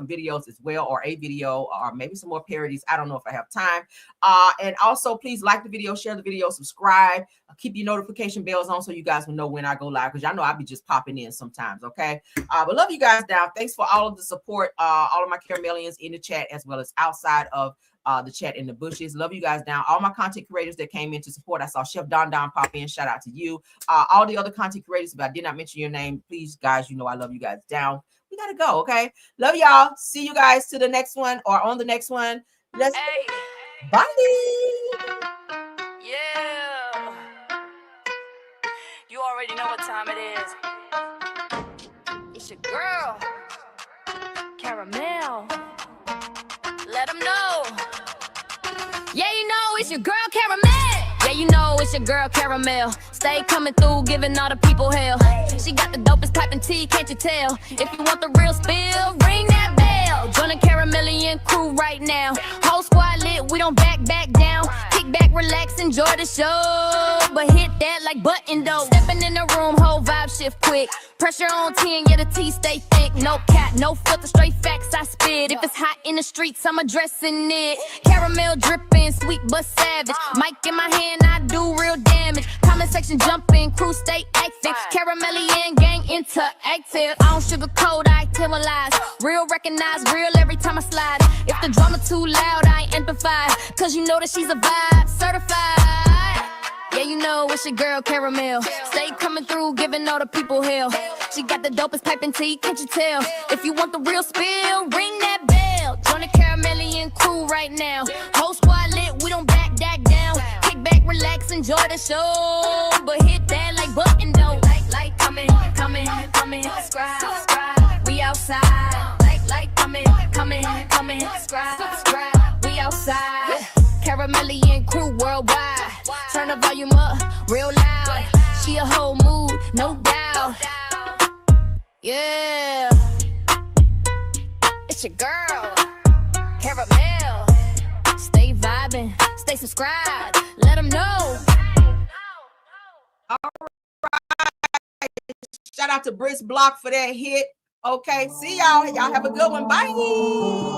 Speaker 1: videos as well, or a video, or maybe some more parodies. I don't know if I have time. And also, please like the video, share the video, subscribe, keep your notification bells on so you guys will know when I go live, because y'all know I'll be just popping in sometimes, okay? But love you guys down. Thanks for all of the support, all of my Caramelians in the chat as well as outside of the chat in the bushes. Love you guys down. All my content creators that came in to support. I saw Chef Don pop in. Shout out to you. All the other content creators, if I did not mention your name, please, guys, you know I love you guys down. We gotta go, okay? Love y'all. See you guys to the next one or on the next one. Let's bye.
Speaker 3: Yeah. You already know what time it is. It's your girl, Caramel. Let them know. Yeah, you know it's your girl, Caramel. Yeah, you know it's your girl, Caramel. Stay coming through, giving all the people hell. She got the dopest type of tea, can't you tell? If you want the real spill, ring that bell. Join the Caramelian crew right now. Whole squad lit, we don't back down. Kick back, relax, enjoy the show. But hit that like button though. Stepping in the room, whole vibe shift quick. Pressure on 10, yeah, the tea stay thick. No cap, no filter, straight facts I spit. If it's hot in the streets, I'm addressing it. Caramel dripping, sweet but savage. Mic in my hand, I do real damage. Comment section jumping, crew stay active. Caramelian gang interactive. I don't sugarcoat, I tell-a-lies. Real recognize, real every time I slide. If the drama too loud, I amplify. Cause you know that she's a vibe, certified. Yeah, you know it's your girl, Caramel. Stay coming through, giving all the people hell. She got the dopest pipe and tea, can't you tell? If you want the real spill, ring that bell. Join the Caramelian crew right now. Whole squad lit, we don't back down. Kick back, relax, enjoy the show. But hit that like button though. Like, coming, subscribe. We outside. Like, coming, subscribe. We outside. Caramelian crew worldwide. Turn the volume up real loud. She a whole mood, no doubt. Yeah. It's your girl, Caramel. Stay vibing, stay subscribed. Let them know.
Speaker 1: All right. Shout out to Briss Block for that hit. Okay, see y'all. Y'all have a good one. Bye.